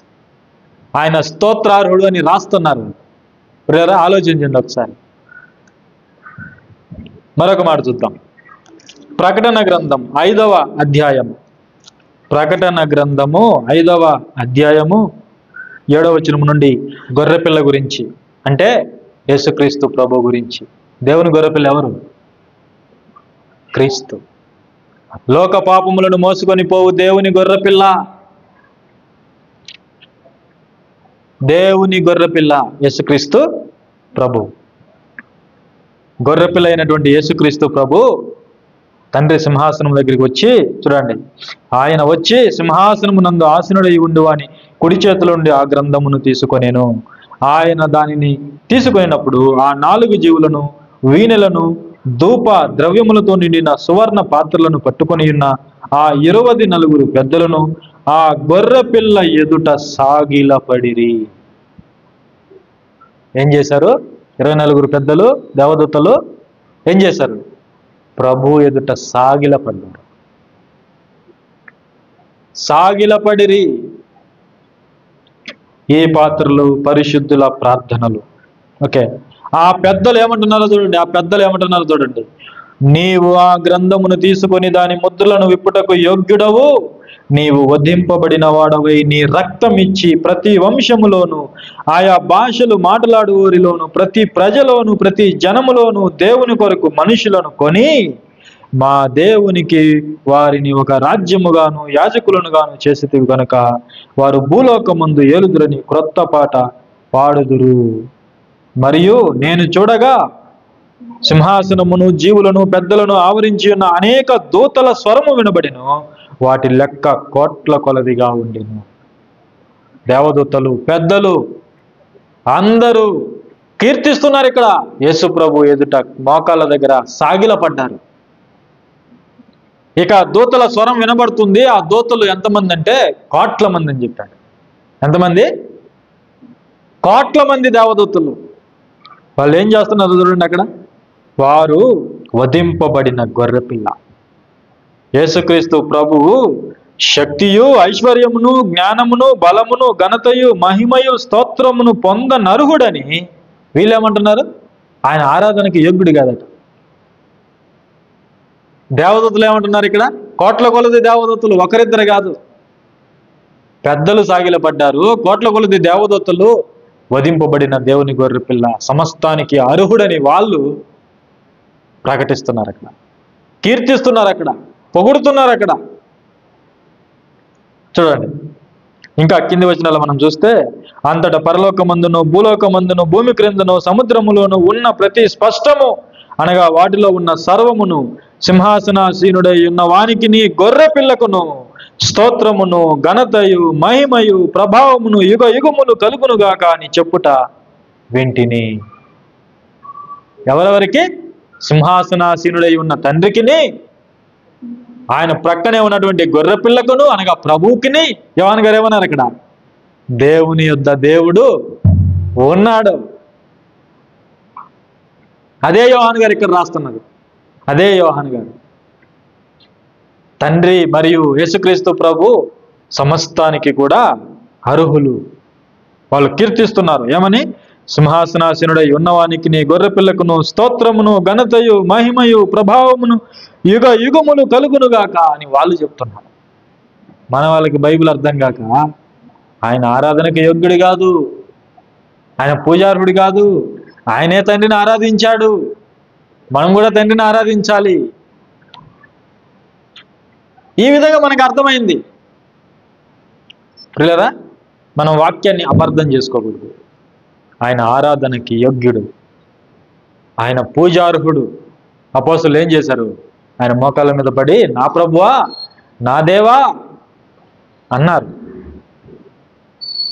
A: ఆయన స్తోత్రార్హుడు అని రాస్తున్నారు. ఆలోచించండి ఒకసారి. మరొక మాట చూద్దాం. ప్రకటన గ్రంథం 5వ అధ్యాయము. ప్రకటన గ్రంథము 5వ అధ్యాయము 7వ వచనం నుండి గొర్రెపిల్ల గురించి, అంటే యేసుక్రీస్తు ప్రభు గురించి. దేవుని గొర్రెపిల్ల ఎవరు? క్రీస్తు. లోక పాపములను మోసుకొని పోవు దేవుని గొర్రెపిల్ల. దేవుని గొర్రెపిల్ల యేసుక్రీస్తు ప్రభు. గొర్రెపిల్ల అయినటువంటి యేసుక్రీస్తు ప్రభు తండ్రి సింహాసనం దగ్గరికి వచ్చి, చూడండి, ఆయన వచ్చి సింహాసనము నందు ఆసనుడై ఉండు అని కుడి చేతిలో నుండి ఆ గ్రంథమును తీసుకొనేను. ఆయన దానిని తీసుకునేటప్పుడు ఆ 4 జీవులను, వీణెలను, ధూప ద్రవ్యములతో నిండిన సువర్ణ పాత్రలను పట్టుకొని ఉన్న ఆ 24 పెద్దలను ఆ గొర్రెపిల్ల ఎదుట సాగిలపడిరి. ఏం చేశారు? 24 పెద్దలు, దేవదూతలు ఏం చేశారు? ప్రభు ఎదుట సాగిలపడ్డారు. సాగిలపడిరి. ఈ పాత్రలు పరిశుద్ధుల ప్రార్థనలు. ఓకే, ఆ పెద్దలు ఏమంటున్నారో చూడండి. ఆ పెద్దలు ఏమంటున్నారో చూడండి. నీవు ఆ గ్రంథమును తీసుకొని దాని ముద్రలను విప్పుటకు యోగ్యుడవు. నీవు వధింపబడిన వాడవై నీ రక్తం ఇచ్చి ప్రతి వంశములోను, ఆయా భాషలు మాట్లాడువారిలోను, ప్రతి ప్రజలోను, ప్రతి జనములోను దేవుని కొరకు మనుషులను కొని మా దేవునికి వారిని ఒక రాజ్యముగాను యాజకులను గాను చేసితివి కనుక వారు భూలోకమందు ఏలుదురని క్రొత్త పాట పాడుదురు. మరియు నేను చూడగా సింహాసనమును, జీవులను, పెద్దలను ఆవరించి ఉన్న అనేక దూతల స్వరము వినబడిను. వాటి లెక్క కోట్ల కొలదిగా ఉండెను. దేవదూతలు, పెద్దలు అందరూ కీర్తిస్తున్నారు. ఇక్కడ యేసు ప్రభు ఎదుట మోకాళ్ళ దగ్గర సాగిలపడ్డారు. ఇక దూతల స్వరం వినబడుతుంది. ఆ దూతలు ఎంతమంది అంటే కోట్ల మంది అని చెప్పాడు. ఎంతమంది? కోట్ల మంది దేవదూతలు. వాళ్ళు ఏం చేస్తున్నారు చూడండి అక్కడ. వారు వధింపబడిన గొర్రెపిల్ల యేసుక్రీస్తు ప్రభువు శక్తియు, ఐశ్వర్యమును, జ్ఞానమును, బలమును, ఘనతయు, మహిమయు, స్తోత్రమును పొందనర్హుడని వీళ్ళేమంటున్నారు? ఆయన ఆరాధనకి యోగ్యుడు కాదట. దేవదూతలు ఏమంటున్నారు ఇక్కడ? కోట్ల కొలది దేవదూతలు, ఒకరిద్దరు కాదు. పెద్దలు సాగిలపడ్డారు. కోట్ల కొలది దేవదూతలు వధింపబడిన దేవుని గొర్రెపిల్ల సమస్తానికి అర్హుడని వాళ్ళు ప్రకటిస్తున్నారు. అక్కడ కీర్తిస్తున్నారు, అక్కడ పొగుడుతున్నారు. అక్కడ చూడండి, ఇంకా కింది వచనాలు మనం చూస్తే, అంతటా పరలోకమందును, భూలోకమందును, భూమి క్రిందను, సముద్రములోను ఉన్న ప్రతి స్పష్టము అనగా వాటిలో ఉన్న సర్వమును సింహాసనాసీనుడై ఉన్న వానికి నీ గొర్రె పిల్లకును స్తోత్రమును ఘనతయు మహిమయు ప్రభావమును యుగ యుగములు కలుగునుగాక అని చెప్పుట వింటిని. ఎవరెవరికి? సింహాసనాసీనుడై ఉన్న తండ్రికిని, ఆయన ప్రక్కనే ఉన్నటువంటి గొర్రె పిల్లకును అనగా ప్రభువుకిని. యోహాను గారు ఏమన్నారు అక్కడ? దేవుని యొద్ద దేవుడు ఉన్నాడు. అదే యోహాను గారు ఇక్కడ రాస్తున్నారు. అదే యోహాను గారు. తండ్రి మరియు యేసుక్రీస్తు ప్రభు సమస్తానికి కూడా అర్హులు. వాళ్ళు కీర్తిస్తున్నారు ఏమని? సింహాసనాసీనుడై ఉన్నవానికి నీ గొర్రె పిల్లకును స్తోత్రమును ఘనతయు మహిమయు ప్రభావమును యుగ యుగములు కలుగునుగాక అని వాళ్ళు చెప్తున్నారు. మన వాళ్ళకి బైబిల్ అర్థం కాక ఆయన ఆరాధనకు యోగ్యుడు కాదు, ఆయన పూజార్హుడు కాదు, ఆయనే తండ్రిని ఆరాధించాడు, మనం కూడా తండ్రిని ఆరాధించాలి. ఈ విధంగా మనకు అర్థమైంది. ప్రియులారా, మనం వాక్యాన్ని అపార్థం చేసుకోకూడదు. ఆయన ఆరాధనకి యోగ్యుడు, ఆయన పూజార్హుడు. అపోస్తలులు ఏం చేశారు? ఆయన మోకాళ్ళ మీద పడి నా ప్రభువా నా దేవా అన్నారు.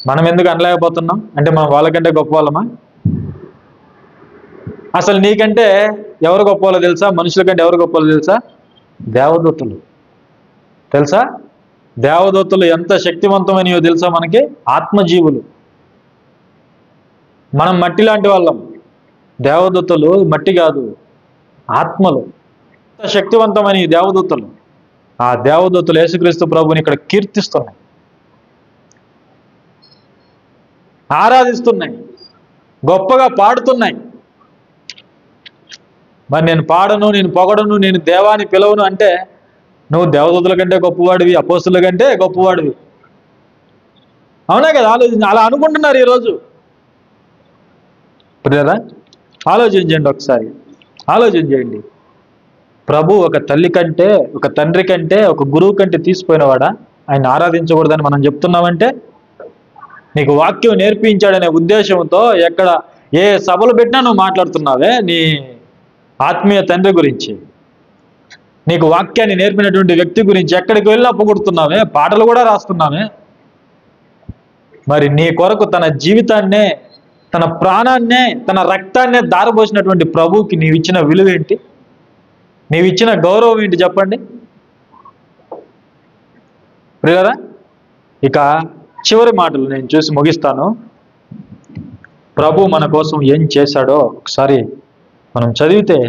A: మనం ఎందుకు అనలేకపోతున్నాం? అంటే మనం వాళ్ళకంటే గొప్ప వాళ్ళమా? అసలు నీకంటే ఎవరు గొప్ప వాళ్ళో తెలుసా? మనుషుల కంటే ఎవరు గొప్ప వాళ్ళో తెలుసా? దేవదూతలు. తెలుసా? దేవదూతలు ఎంత శక్తివంతమైనయో తెలుసా మనకి? ఆత్మజీవులు. మనం మట్టి లాంటి వాళ్ళం. దేవదూతలు మట్టి కాదు, ఆత్మలు. ఎంత శక్తివంతమైన ఈ దేవదూతలు. ఆ దేవదూతలు యేసుక్రీస్తు ప్రభుని ఇక్కడ కీర్తిస్తున్నాయి, ఆరాధిస్తున్నాయి, గొప్పగా పాడుతున్నాయి. మరి నేను పాడను, నేను పొగడను, నేను దేవాని పిలవను అంటే నువ్వు దేవదూతల కంటే గొప్పవాడివి, అపోస్తుల కంటే గొప్పవాడివి. అవునా కదా? అలా అనుకుంటున్నారు ఈరోజు. ప్రియరా, ఆలోచించండి, ఒకసారి ఆలోచన చేయండి. ప్రభు ఒక తల్లి కంటే, ఒక తండ్రి కంటే, ఒక గురువు కంటే తీసిపోయినవాడా? ఆయన ఆరాధించకూడదని మనం చెప్తున్నామంటే నీకు వాక్యం నేర్పించాడనే ఉద్దేశంతో ఎక్కడ ఏ సభలు పెట్టినా నువ్వు మాట్లాడుతున్నావే నీ ఆత్మీయ తండ్రి గురించి, నీకు వాక్యాన్ని నేర్పినటువంటి వ్యక్తి గురించి ఎక్కడికి వెళ్ళినా పొగుడుతున్నావే, పాటలు కూడా రాస్తున్నావే. మరి నీ కొరకు తన జీవితాన్నే, తన ప్రాణాన్నే, తన రక్తాన్నే దారబోసినటువంటి ప్రభువుకి నీవిచ్చిన విలువ ఏంటి? నీవిచ్చిన గౌరవం ఏంటి చెప్పండి. ప్రియులారా, ఇక చివరి మాటలు నేను చూసి ముగిస్తాను. ప్రభు మన కోసం ఏం చేశాడో ఒకసారి మనం చదివితే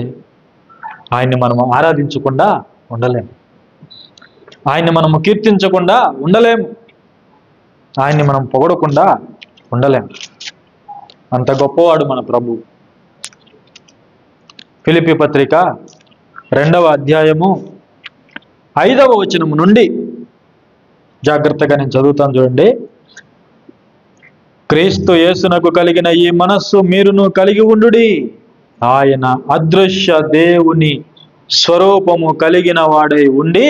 A: ఆయన్ని మనం ఆరాధించకుండా ఉండలేము, ఆయన్ని మనము కీర్తించకుండా ఉండలేము, ఆయన్ని మనం పొగడకుండా ఉండలేము. అంత గొప్పవాడు మన ప్రభు. ఫిలిప్పీ పత్రిక 2వ అధ్యాయము 5వ వచనము నుండి జాగ్రత్తగా నేను చదువుతాను చూడండి. క్రీస్తు యేసునకు కలిగిన ఈ మనస్సు మీరును కలిగి ఉండుడి. ఆయన అదృశ్య దేవుని స్వరూపము కలిగిన వాడై ఉండి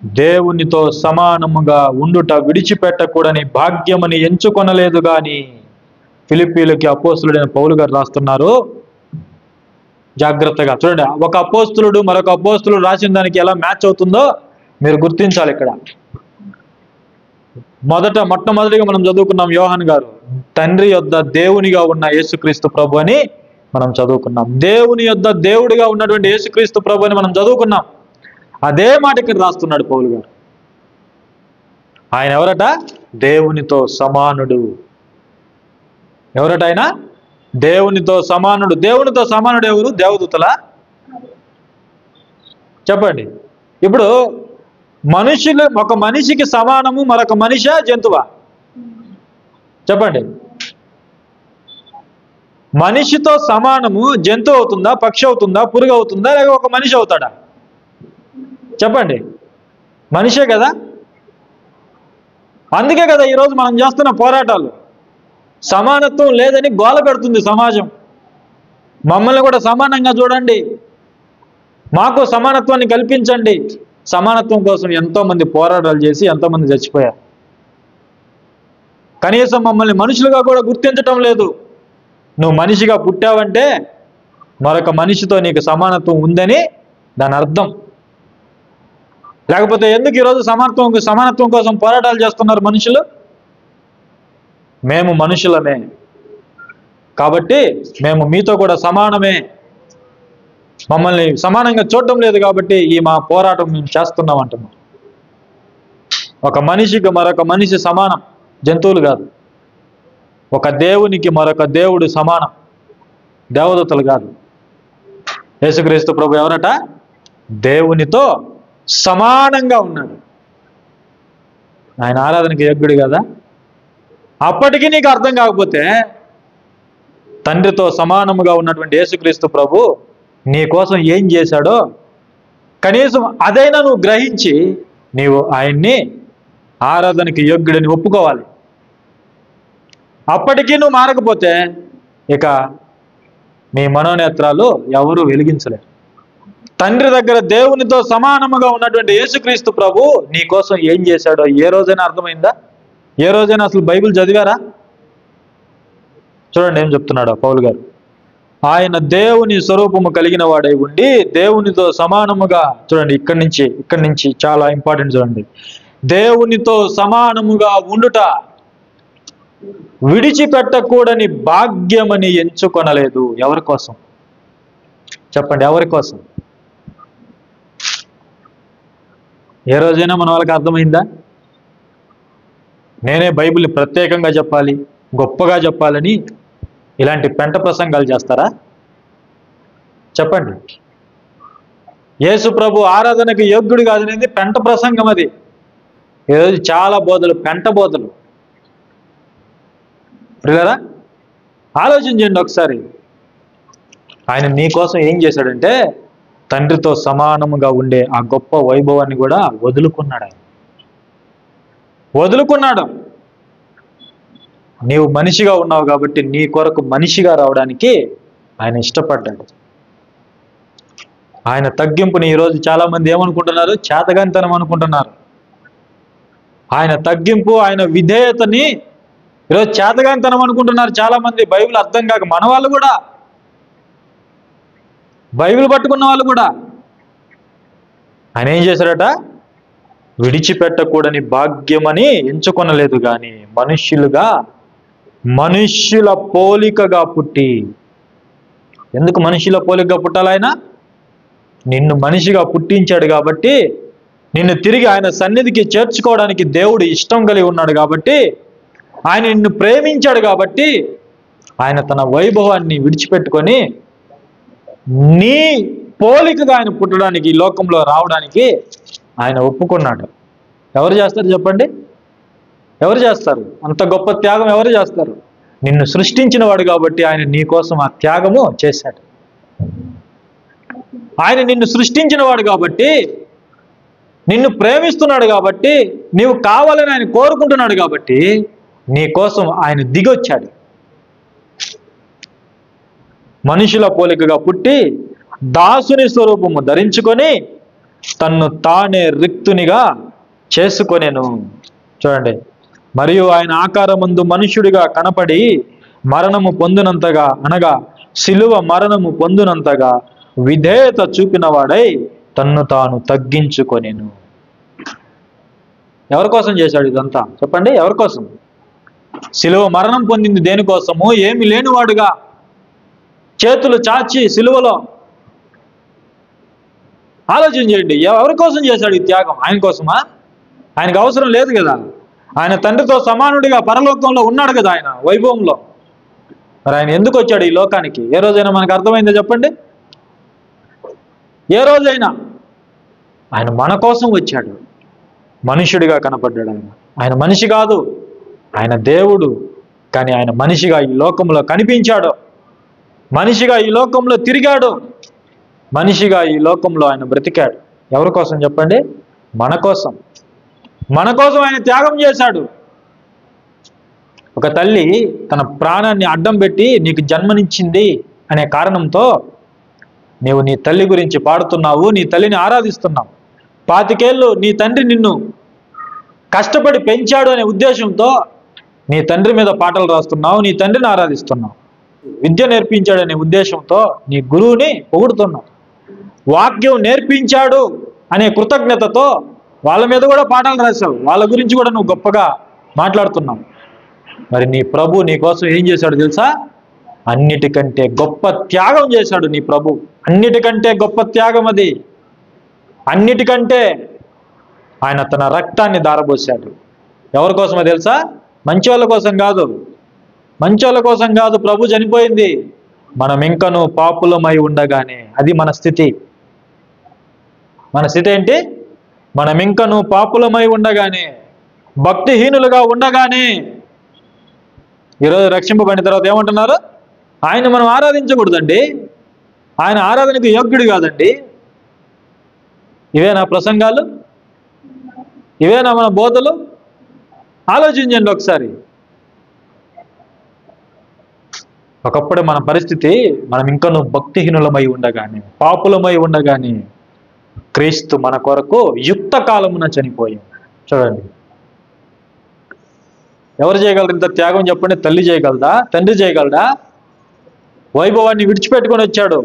A: దేవునితో సమానముగా ఉండుట విడిచిపెట్టకూడని భాగ్యమని ఎంచుకొనలేదు గాని. ఫిలిప్పీలకి అపోస్తులుడైన పౌలు గారు రాస్తున్నారు. జాగ్రత్తగా చూడండి. ఒక అపోస్తులుడు మరొక అపోస్తులుడు రాసిన దానికి ఎలా మ్యాచ్ అవుతుందో మీరు గుర్తించాలి. ఇక్కడ మొట్టమొదటిగా మనం చదువుకున్నాం యోహాను గారు తండ్రి యొద్ద దేవునిగా ఉన్న యేసుక్రీస్తు ప్రభు అని మనం చదువుకున్నాం. దేవుని యొద్ద దేవుడిగా ఉన్నటువంటి యేసుక్రీస్తు ప్రభు అని మనం చదువుకున్నాం. అదే మాట ఇక్కడ రాస్తున్నాడు పౌలు గారు. ఆయన ఎవరట? దేవునితో సమానుడు. ఎవరట ఆయన? దేవునితో సమానుడు. దేవునితో సమానుడు ఎవరు? దేవదూతలా? చెప్పండి. ఇప్పుడు మనుషులు, ఒక మనిషికి సమానము మరొక మనిషా జంతువా? చెప్పండి. మనిషితో సమానము జంతువు అవుతుందా, పక్షి అవుతుందా, పురుగు అవుతుందా, లేక ఒక మనిషి అవుతాడా? చెప్పండి. మనిషే కదా. అందుకే కదా ఈరోజు మనం చేస్తున్న పోరాటాలు. సమానత్వం లేదని గోల పెడుతుంది సమాజం. మమ్మల్ని కూడా సమానంగా చూడండి, మాకు సమానత్వాన్ని కల్పించండి. సమానత్వం కోసం ఎంతోమంది పోరాటాలు చేసి ఎంతోమంది చచ్చిపోయారు. కనీసం మమ్మల్ని మనుషులుగా కూడా గుర్తించటం లేదు. నువ్వు మనిషిగా పుట్టావంటే మరొక మనిషితో నీకు సమానత్వం ఉందని దాని అర్థం. లేకపోతే ఎందుకు ఈరోజు సమానత్వం కోసం పోరాటాలు చేస్తున్నారు మనుషులు? మేము మనుషులమే కాబట్టి మేము మీతో కూడా సమానమే, మమ్మల్ని సమానంగా చూడటం లేదు కాబట్టి ఈ మా పోరాటం మేము చేస్తున్నాం అంటున్నాం. ఒక మనిషికి మరొక మనిషి సమానం, జంతువులు కాదు. ఒక దేవునికి మరొక దేవుడు సమానం, దేవదూతలు కాదు. యేసుక్రీస్తు ప్రభు ఎవరట? దేవునితో సమానంగా ఉన్నాడు. ఆయన ఆరాధనకి యోగ్యుడు కదా. అప్పటికీ నీకు అర్థం కాకపోతే తండ్రితో సమానముగా ఉన్నటువంటి యేసుక్రీస్తు ప్రభు నీ కోసం ఏం చేశాడో కనీసం అదైనా నువ్వు గ్రహించి నీవు ఆయన్ని ఆరాధనకి యోగ్యుడిని ఒప్పుకోవాలి. అప్పటికీ నువ్వు మారకపోతే ఇక నీ మనోనేత్రాలు ఎవరు వెలిగించలేరు. తండ్రి దగ్గర దేవునితో సమానముగా ఉన్నటువంటి యేసుక్రీస్తు ప్రభు నీ కోసం ఏం చేశాడో ఏ రోజైనా అర్థమైందా? ఏ రోజైనా అసలు బైబిల్ చదివారా? చూడండి ఏం చెప్తున్నాడు పౌలు గారు. ఆయన దేవుని స్వరూపము కలిగిన వాడై ఉండి దేవునితో సమానముగా, చూడండి ఇక్కడి నుంచి చాలా ఇంపార్టెంట్. చూడండి, దేవునితో సమానముగా ఉండుట విడిచిపెట్టకూడని భాగ్యమని ఎంచుకొనలేదు. ఎవరి కోసం చెప్పండి? ఎవరి కోసం? ఏ రోజైనా మన వాళ్ళకి అర్థమైందా? నేనే బైబిల్ని ప్రత్యేకంగా చెప్పాలి, గొప్పగా చెప్పాలని ఇలాంటి పెంట ప్రసంగాలు చేస్తారా? చెప్పండి. యేసు ప్రభు ఆరాధనకు యోగ్యుడు కాదనేది పెంట ప్రసంగం. అది ఈరోజు చాలా బోధలు, పెంట బోధలు. ప్రియులారా, ఆలోచన చేయండి ఒకసారి. ఆయన నీ కోసం ఏం చేశాడంటే తండ్రితో సమానముగా ఉండే ఆ గొప్ప వైభవాన్ని కూడా వదులుకున్నాడు. ఆయన వదులుకున్నాడు. నీవు మనిషిగా ఉన్నావు కాబట్టి నీ కొరకు మనిషిగా రావడానికి ఆయన ఇష్టపడ్డాడు. ఆయన తగ్గింపుని ఈరోజు చాలా మంది ఏమనుకుంటున్నారు? చేతగానితనం అనుకుంటున్నారు. ఆయన తగ్గింపు, ఆయన విధేయతని ఈరోజు చేతగానితనం అనుకుంటున్నారు చాలా మంది. బైబిల్ అర్థం కాక మన వాళ్ళు కూడా, బైబిల్ పట్టుకున్న వాళ్ళు కూడా. ఆయన ఏం చేశారట? విడిచిపెట్టకూడని భాగ్యమని ఎంచుకొనలేదు కానీ మనుష్యుల పోలికగా పుట్టి. ఎందుకు మనుషుల పోలికగా పుట్టాలి? ఆయన నిన్ను మనిషిగా పుట్టించాడు కాబట్టి, నిన్ను తిరిగి ఆయన సన్నిధికి చేర్చుకోవడానికి దేవుడు ఇష్టం కలిగి ఉన్నాడు కాబట్టి, ఆయన నిన్ను ప్రేమించాడు కాబట్టి ఆయన తన వైభవాన్ని విడిచిపెట్టుకొని నీ పోలికగా ఆయన పుట్టడానికి, ఈ లోకంలో రావడానికి ఆయన ఒప్పుకున్నాడు. ఎవరు చేస్తారు చెప్పండి? ఎవరు చేస్తారు? అంత గొప్ప త్యాగం ఎవరు చేస్తారు? నిన్ను సృష్టించిన వాడు కాబట్టి ఆయన నీ కోసం ఆ త్యాగము చేశాడు. ఆయన నిన్ను సృష్టించిన వాడు కాబట్టి, నిన్ను ప్రేమిస్తున్నాడు కాబట్టి, నీవు కావాలని ఆయన కోరుకుంటున్నాడు కాబట్టి నీ కోసం ఆయన దిగొచ్చాడు. మనుషుల పోలికగా పుట్టి దాసుని స్వరూపము ధరించుకొని తన్ను తానే రిక్తునిగా చేసుకొనెను. చూడండి, మరియు ఆయన ఆకారమందు మనుష్యుడిగా కనపడి మరణము పొందినంతగా, అనగా శిలువ మరణము పొందినంతగా విధేయత చూపిన వాడై తన్ను తాను తగ్గించుకొనెను. ఎవరి కోసం చేశాడు ఇదంతా చెప్పండి? ఎవరి కోసం? శిలువ మరణం పొందింది దేనికోసము? ఏమి లేనివాడుగా చేతులు చాచి శిలువలో. ఆలోచన చేయండి, ఎవరి కోసం చేశాడు ఈ త్యాగం? ఆయన కోసమా? ఆయనకు అవసరం లేదు కదా. ఆయన తండ్రితో సమానుడిగా పరలోకంలో ఉన్నాడు కదా, ఆయన వైభవంలో. మరి ఆయన ఎందుకు వచ్చాడు ఈ లోకానికి? ఏ రోజైనా మనకు అర్థమైందో చెప్పండి? ఏ రోజైనా? ఆయన మన కోసం వచ్చాడు, మనుష్యుడిగా కనపడ్డాడు. ఆయన మనిషి కాదు, ఆయన దేవుడు. కానీ ఆయన మనిషిగా ఈ లోకంలో కనిపించాడు, మనిషిగా ఈ లోకంలో తిరిగాడు, మనిషిగా ఈ లోకంలో ఆయన బ్రతికాడు. ఎవరి కోసం చెప్పండి? మన కోసం. మన కోసం ఆయన త్యాగం చేశాడు. ఒక తల్లి తన ప్రాణాన్ని అడ్డం పెట్టి నీకు జన్మనిచ్చింది అనే కారణంతో నీవు నీ తల్లి గురించి పాడుతున్నావు, నీ తల్లిని ఆరాధిస్తున్నావు. 25 ఏళ్ళు నీ తండ్రి నిన్ను కష్టపడి పెంచాడు అనే ఉద్దేశంతో నీ తండ్రి మీద పాటలు రాస్తున్నావు, నీ తండ్రిని ఆరాధిస్తున్నావు. విద్య నేర్పించాడనే ఉద్దేశంతో నీ గురువుని పొగుడుతున్నావు. వాక్యం నేర్పించాడు అనే కృతజ్ఞతతో వాళ్ళ మీద కూడా పాఠాలు రాశావు, వాళ్ళ గురించి కూడా నువ్వు గొప్పగా మాట్లాడుతున్నావు. మరి నీ ప్రభు నీ కోసం ఏం చేశాడు తెలుసా? అన్నిటికంటే గొప్ప త్యాగం చేశాడు నీ ప్రభు. అన్నిటికంటే గొప్ప త్యాగం అది. అన్నిటికంటే ఆయన తన రక్తాన్ని ధారపోశాడు. ఎవరి కోసమో తెలుసా? మంచి వాళ్ళ కోసం కాదు, మంచి వాళ్ళ కోసం కాదు ప్రభు చనిపోయింది. మనం ఇంకనూ పాపులమై ఉండగానే, అది మన స్థితి. మన స్థితి ఏంటి? మనం ఇంకనూ పాపులమై ఉండగానే, భక్తిహీనులుగా ఉండగానే, ఈరోజు రక్షింపబడిన తర్వాత ఏమంటున్నారు? ఆయన మనం ఆరాధించకూడదండి, ఆయన ఆరాధనకు యోగ్యుడు కాదండి. ఇవేనా ప్రసంగాలు? ఇవేనా మన బోధలు? ఆలోచించండి ఒకసారి. ఒకప్పుడు మన పరిస్థితి, మనం ఇంకనూ భక్తిహీనులమై ఉండగానే, పాపులమై ఉండగానే క్రీస్తు మన కొరకు యుక్త కాలమున చనిపోయాం. చూడండి, ఎవరు చేయగలరు ఇంత త్యాగం చెప్పండి? తల్లి చేయగలదా? తండ్రి చేయగలదా? వైభవాన్ని విడిచిపెట్టుకొని వచ్చాడు,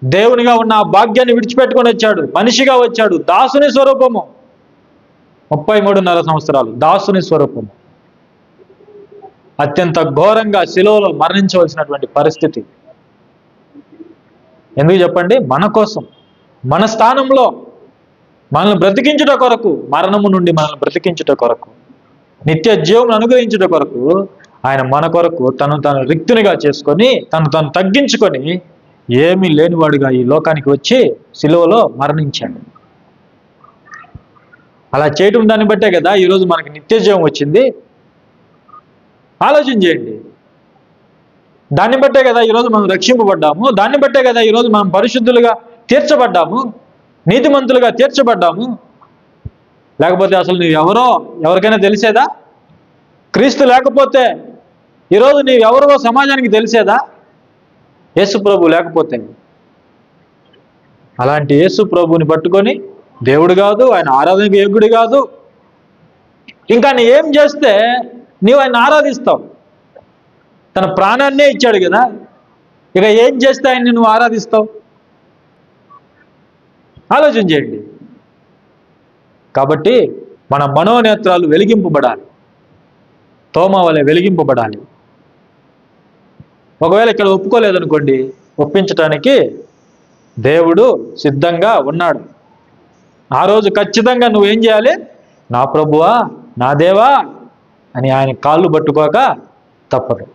A: దేవునిగా ఉన్న ఆ భాగ్యాన్ని విడిచిపెట్టుకొని వచ్చాడు, మనిషిగా వచ్చాడు, దాసుని స్వరూపము. 33.5 సంవత్సరాలు దాసుని స్వరూపము. అత్యంత ఘోరంగా శిలువలో మరణించవలసినటువంటి పరిస్థితి. ఎందుకు చెప్పండి? మన కోసం, మన స్థానంలో మనల్ని బ్రతికించుట కొరకు, మరణము నుండి మనల్ని బ్రతికించుట కొరకు, నిత్య జీవం అనుగ్రహించుట కొరకు ఆయన మన కొరకు తను రిక్తునిగా చేసుకొని, తను తగ్గించుకొని, ఏమీ లేనివాడుగా ఈ లోకానికి వచ్చి శిలువలో మరణించాడు. అలా చేయటం దాన్ని బట్టే కదా ఈరోజు మనకి నిత్య జీవం వచ్చింది. ఆలోచన చేయండి. దాన్ని బట్టే కదా ఈరోజు మనం రక్షింపబడ్డాము, దాన్ని బట్టే కదా ఈరోజు మనం పరిశుద్ధులుగా తీర్చబడ్డాము, నీతిమంతులుగా తీర్చబడ్డాము. లేకపోతే అసలు నువ్వు ఎవరో ఎవరికైనా తెలిసేదా? క్రీస్తు లేకపోతే ఈరోజు నీవెవరో సమాజానికి తెలిసేదా? యేసు ప్రభు లేకపోతే. అలాంటి యేసు ప్రభుని పట్టుకొని దేవుడు కాదు, ఆయన ఆరాధనకు యోగ్యుడు కాదు, ఇంకా నీ ఏం చేస్తే నీవు ఆయన ఆరాధిస్తావు? తన ప్రాణాన్నే ఇచ్చాడు కదా, ఇక ఏం చేస్తే ఆయన్ని నువ్వు ఆరాధిస్తావు? ఆలోచన చేయండి. కాబట్టి మన మనోనేత్రాలు వెలిగింపబడాలి, తోమా వలె వెలిగింపబడాలి. ఒకవేళ ఇక్కడ ఒప్పుకోలేదనుకోండి, ఒప్పించటానికి దేవుడు సిద్ధంగా ఉన్నాడు. ఆ రోజు ఖచ్చితంగా నువ్వేం చేయాలి? నా ప్రభువా, నా దేవా అని ఆయన కాళ్ళు పట్టుకోక తప్పదు.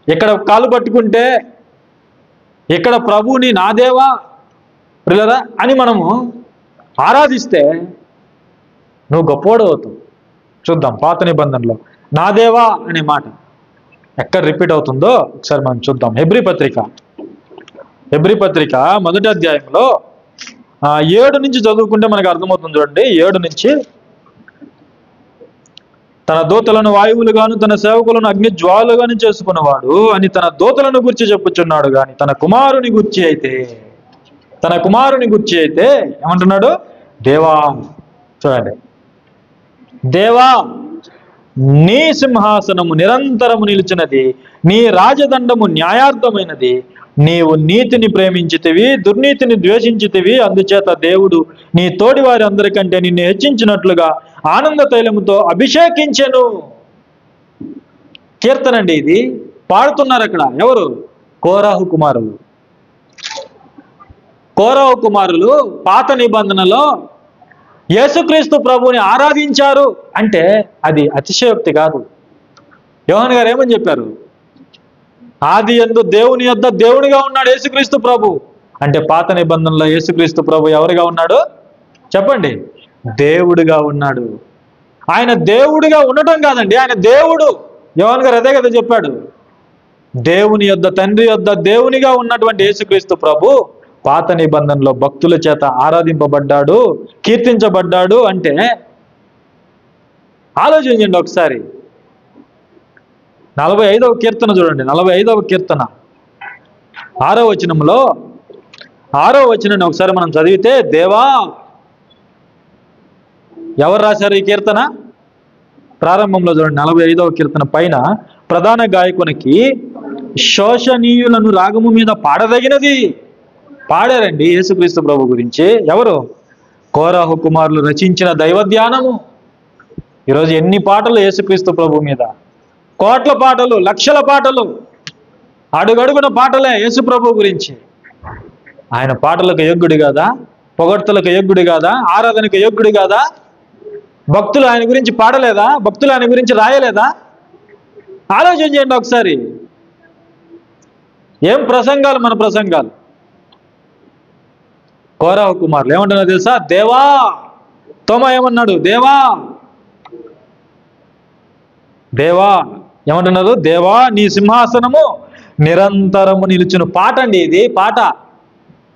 A: ఇక్కడ కాళ్ళు పట్టుకుంటే, ఇక్కడ ప్రభువుని నా దేవా ప్రియులరా అని మనము ఆరాధిస్తే నువ్వు గొప్పవాడు అవుతావు. చూద్దాం పాత నిబంధనలో నా దేవా అనే మాట ఎక్కడ రిపీట్ అవుతుందో ఒకసారి మనం చూద్దాం. హెబ్రీ పత్రిక 1వ అధ్యాయంలో 7 నుంచి చదువుకుంటే మనకు అర్థమవుతుంది. చూడండి, 7 నుంచి, తన దూతలను వాయువులుగాను తన సేవకులను అగ్ని జ్వాలుగాను చేసుకున్నవాడు అని తన దూతలను గురించి చెప్పుచున్నాడు. కానీ తన కుమారుని గురించి అయితే ఏమంటున్నాడు? దేవా, చూడండి, దేవా నీ సింహాసనము నిరంతరము నిలిచినది, నీ రాజదండము న్యాయార్థమైనది, నీవు నీతిని ప్రేమించితివి, దుర్నీతిని ద్వేషించితివి. అందుచేత దేవుడు నీ తోడి వారి అందరికంటే నిన్ను హెచ్చించినట్లుగా ఆనంద తైలముతో అభిషేకించెను. కీర్తనండి ఇది. పాడుతున్నారు అక్కడ ఎవరు? కోరాహు కుమారులు పాత నిబంధనలో యేసుక్రీస్తు ప్రభువుని ఆరాధించారు అంటే అది అతిశయోక్తి కాదు. యోహాను గారు ఏమని చెప్పారు? ఆది యందు దేవుని యొద్ద దేవునిగా ఉన్నాడు యేసుక్రీస్తు ప్రభు అంటే పాత నిబంధనలో యేసుక్రీస్తు ప్రభు ఎవరుగా ఉన్నాడు చెప్పండి? దేవుడిగా ఉన్నాడు. ఆయన దేవుడిగా ఉండటం కాదండి, ఆయన దేవుడు. యోహాను గారు అదే కదా చెప్పాడు. దేవుని యొద్ద, తండ్రి యొద్ద దేవునిగా ఉన్నటువంటి యేసుక్రీస్తు ప్రభు పాత నిబంధనలో భక్తుల చేత ఆరాధింపబడ్డాడు, కీర్తించబడ్డాడు. అంటే ఆలోచించండి ఒకసారి. 45వ కీర్తన చూడండి, 45వ కీర్తన 6వ వచనంలో, 6వ వచనాన్ని ఒకసారి మనం చదివితే, దేవా, ఎవరు రాశారు ఈ కీర్తన? ప్రారంభంలో చూడండి, 45వ కీర్తన పైన ప్రధాన గాయకునికి శోషనీయులను రాగము మీద పాడదగినది పాడారండి యేసుక్రీస్తు ప్రభు గురించి. ఎవరు? కోరాహు కుమారులు రచించిన దైవ ధ్యానము. ఈరోజు ఎన్ని పాటలు యేసుక్రీస్తు ప్రభు మీద, కోట్ల పాటలు, లక్షల పాటలు, అడుగడుగున పాటలే యేసు ప్రభు గురించి. ఆయన పాటలకు యోగ్యుడు కాదా? పొగడ్తలకు యోగ్యుడు కాదా? ఆరాధనకు యోగ్యుడు కాదా? భక్తులు ఆయన గురించి పాడలేదా? భక్తులు ఆయన గురించి రాయలేదా? ఆలోచన చేయండి ఒకసారి. ఏం ప్రసంగాలు మన ప్రసంగాలు. కోరాహు కుమారులు ఏమంటున్నారు తెలుసా? దేవా, తోమా ఏమన్నాడు? దేవా, దేవా ఏమంటున్నారు? దేవా నీ సింహాసనము నిరంతరము నిలుచును. పాట అండి ఇది, పాట.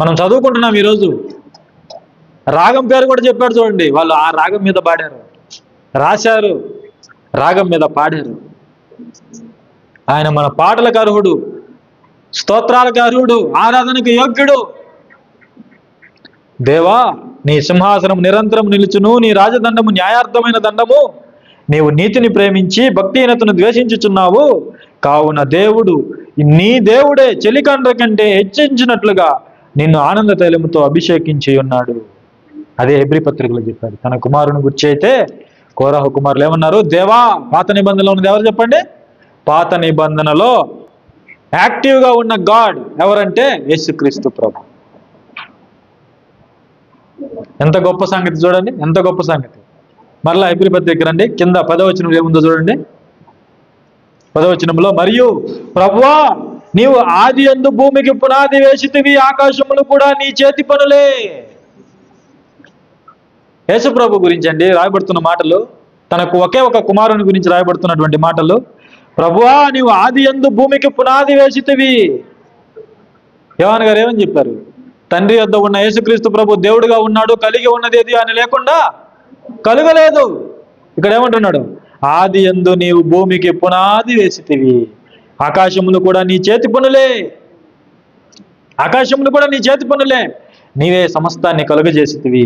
A: మనం చదువుకుంటున్నాం ఈరోజు. రాగం పేరు కూడా చెప్పాడు చూడండి. వాళ్ళు ఆ రాగం మీద పాడారు, రాశారు, రాగం మీద పాడారు. ఆయన మన పాటలకు అర్హుడు, స్తోత్రాలకు అర్హుడు, ఆరాధనకు యోగ్యుడు. దేవా నీ సింహాసనం నిరంతరం నిలుచును, నీ రాజదండము న్యాయార్థమైన దండము. నీవు నీతిని ప్రేమించి భక్తిహీనతను ద్వేషించుచున్నావు. కావున దేవుడు, నీ దేవుడే చెలికండ్ర కంటే హెచ్చించినట్లుగా నిన్ను ఆనంద తైలముతో అభిషేకించి ఉన్నాడు. అదే హెబ్రీ పత్రికలో చెప్పాడు. తన కుమారుని గురించి అయితే కోరాహు కుమారులు ఏమన్నారు? దేవా, పాత నిబంధనలో ఉన్నది ఎవరు చెప్పండి? పాత నిబంధనలో యాక్టివ్గా ఉన్న గాడ్ ఎవరంటే యేసుక్రీస్తు ప్రభు. ఎంత గొప్ప సంగతి చూడండి, ఎంత గొప్ప సంగతి. మరలా హెబ్రీ పత్రిక రండి, కింద 10వ వచనం ఏముందో చూడండి. 10వ వచనంలో, మరియు ప్రభువా నీవు ఆది యందు భూమికి పునాది వేసితివి, ఆకాశములు కూడా నీ చేతి పనులే. యేసు ప్రభు గురించి అండి రాయబడుతున్న మాటలు, తనకు ఒకే ఒక కుమారుని గురించి రాయబడుతున్నటువంటి మాటలు. ప్రభువా నీవు ఆది యందు భూమికి పునాది వేసితివి. యోహాను గారు ఏమని చెప్పారు? తండ్రి వద్ద ఉన్న యేసుక్రీస్తు ప్రభు దేవుడుగా ఉన్నాడు, కలిగి ఉన్నది ఏది అని లేకుండా కలుగలేదు. ఇక్కడ ఏమంటున్నాడు? ఆది యందు నీవు భూమికి పునాది వేసితివి, ఆకాశములు కూడా నీ చేతి పనులే. ఆకాశములు కూడా నీ చేతి పనులే, నీవే సమస్తాన్ని కలుగజేసితివి.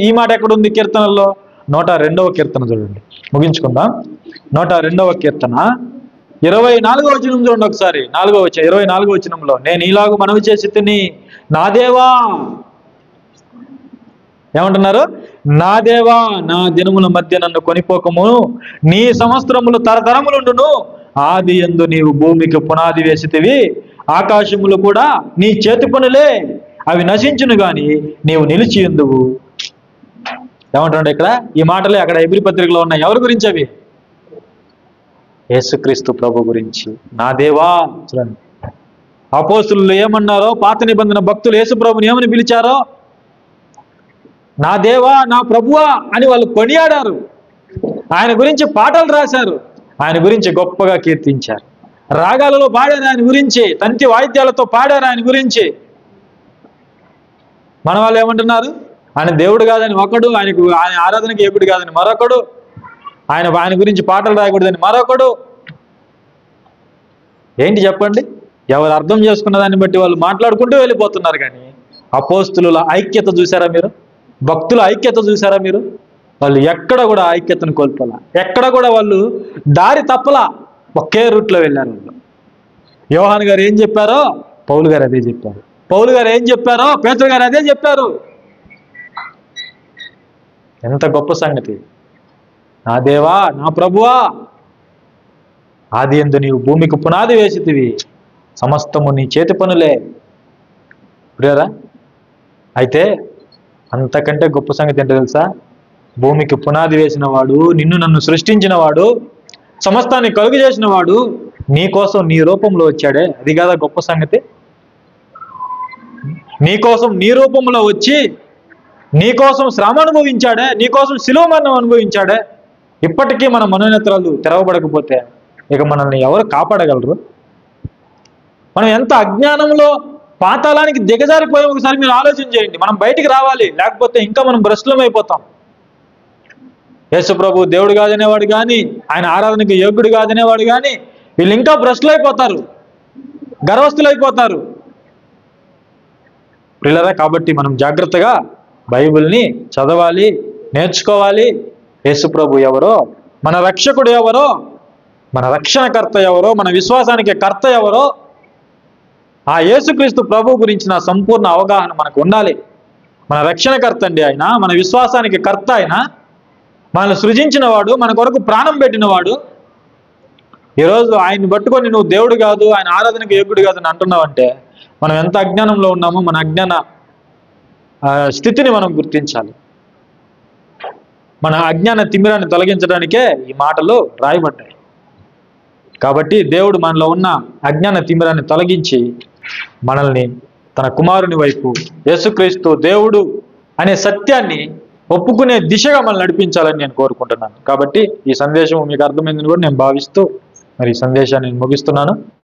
A: ఈ మాట ఎక్కడుంది కీర్తనల్లో? 102వ కీర్తన చూడండి, ముగించుకుందాం. 102వ కీర్తన 24వ వచనం చూడండి ఒకసారి. 24వ వచనంలో, నేను ఇలాగూ మనవి చేసి తిని నా దేవా, ఏమంటున్నారు? నా దేవా నా దినముల మధ్య నన్ను కొనిపోకము, నీ సంవత్సరములు తరతరములుండును. ఆది యందు నీవు భూమికి పునాది వేసితివి, ఆకాశములు కూడా నీ చేతి పనులే. అవి నశించును గాని నీవు నిలిచి ఉందువు. ఏమంటున్నాడు ఇక్కడ? ఈ మాటలే అక్కడ హెబ్రీ పత్రికలో ఉన్నాయి. ఎవరి గురించి అవి? యేసుక్రీస్తు ప్రభు గురించి. నా దేవా చూడండి, అపోస్తులు ఏమన్నారో, పాత నిబంధన భక్తులు యేసు ప్రభుని ఏమని పిలిచారో, నా దేవా నా ప్రభువా అని వాళ్ళు కొనియాడారు. ఆయన గురించి పాటలు రాశారు, ఆయన గురించి గొప్పగా కీర్తించారు, రాగాలలో పాడారు ఆయన గురించి, తంతి వాయిద్యాలతో పాడారు ఆయన గురించి. మన వాళ్ళు ఏమంటున్నారు? ఆయన దేవుడు కాదని ఒకడు, ఆయన ఆరాధనకి యోగ్యుడు కాదని మరొకడు, ఆయన గురించి పాటలు రాయకూడదని మరొకడు. ఏంటి చెప్పండి? ఎవరు అర్థం చేసుకున్న దాన్ని బట్టి వాళ్ళు మాట్లాడుకుంటూ వెళ్ళిపోతున్నారు. కానీ అపోస్తుల ఐక్యత చూసారా మీరు? భక్తుల ఐక్యత చూసారా మీరు? వాళ్ళు ఎక్కడ కూడా ఐక్యతను కోల్పోలా, ఎక్కడ కూడా వాళ్ళు దారి తప్పలా, ఒకే రూట్లో వెళ్ళారు వాళ్ళు. యోహాను గారు ఏం చెప్పారో పౌలు గారు అదే చెప్పారు, పౌలు గారు ఏం చెప్పారో పేతురు గారు అదే చెప్పారు. ఎంత గొప్ప సంగతి! నా దేవా నా ప్రభువా, ఆది యందు నీవు భూమికి పునాది వేసితివి, సమస్తము నీ చేతి పనులే. ప్రియరా, అయితే అంతకంటే గొప్ప సంగతి ఏంటో తెలుసా? భూమికి పునాది వేసిన వాడు, నిన్ను నన్ను సృష్టించిన వాడు, సమస్తాన్ని కలుగు చేసిన వాడు నీ కోసం నీ రూపంలో వచ్చాడే, అది కాదా గొప్ప సంగతి? నీ కోసం నీ రూపంలో వచ్చి నీ కోసం శ్రమ అనుభవించాడే, నీ కోసం శిలువ మరణం అనుభవించాడే. ఇప్పటికీ మన మనోనేత్రాలు తెరవబడకపోతే ఇక మనల్ని ఎవరు కాపాడగలరు? మనం ఎంత అజ్ఞానంలో పాతాళానికి దిగజారిపోయాం ఒకసారి మీరు ఆలోచన చేయండి. మనం బయటికి రావాలి, లేకపోతే ఇంకా మనం భ్రష్టులమైపోతాం. యేసు ప్రభు దేవుడు కాదనేవాడు కానీ, ఆయన ఆరాధనకి యోగ్యుడు కాదనేవాడు కానీ, వీళ్ళు ఇంకా భ్రష్టులైపోతారు, గర్వస్తులైపోతారు. పిల్లరా, కాబట్టి మనం జాగ్రత్తగా బైబిల్ని చదవాలి, నేర్చుకోవాలి. యేసు ప్రభు ఎవరో, మన రక్షకుడు ఎవరో, మన రక్షణకర్త ఎవరో, మన విశ్వాసానికి కర్త ఎవరో ఆ యేసుక్రీస్తు ప్రభు గురించిన సంపూర్ణ అవగాహన మనకు ఉండాలి. మన రక్షణకర్త అండి ఆయన, మన విశ్వాసానికి కర్త ఆయన, మనల్ని సృజించిన వాడు, మన కొరకు ప్రాణం పెట్టినవాడు. ఈరోజు ఆయన్ని పట్టుకొని నువ్వు దేవుడు కాదు, ఆయన ఆరాధనకు యోగ్యుడు కాదు అని అంటున్నావంటే మనం ఎంత అజ్ఞానంలో ఉన్నామో మన అజ్ఞాన స్థితిని మనం గుర్తించాలి. మన అజ్ఞాన తిమిరాన్ని తొలగించడానికే ఈ మాటలు రాయబడ్డాయి. కాబట్టి దేవుడు మనలో ఉన్న అజ్ఞాన తిమిరాన్ని తొలగించి మనల్ని తన కుమారుని వైపు, యేసుక్రీస్తు దేవుడు అనే సత్యాన్ని ఒప్పుకునే దిశగా మనల్ని నడిపించాలని నేను కోరుకుంటున్నాను. కాబట్టి ఈ సందేశం మీకు అర్థమైందని కూడా నేను భావిస్తూ మరి ఈ సందేశాన్ని ముగిస్తున్నాను.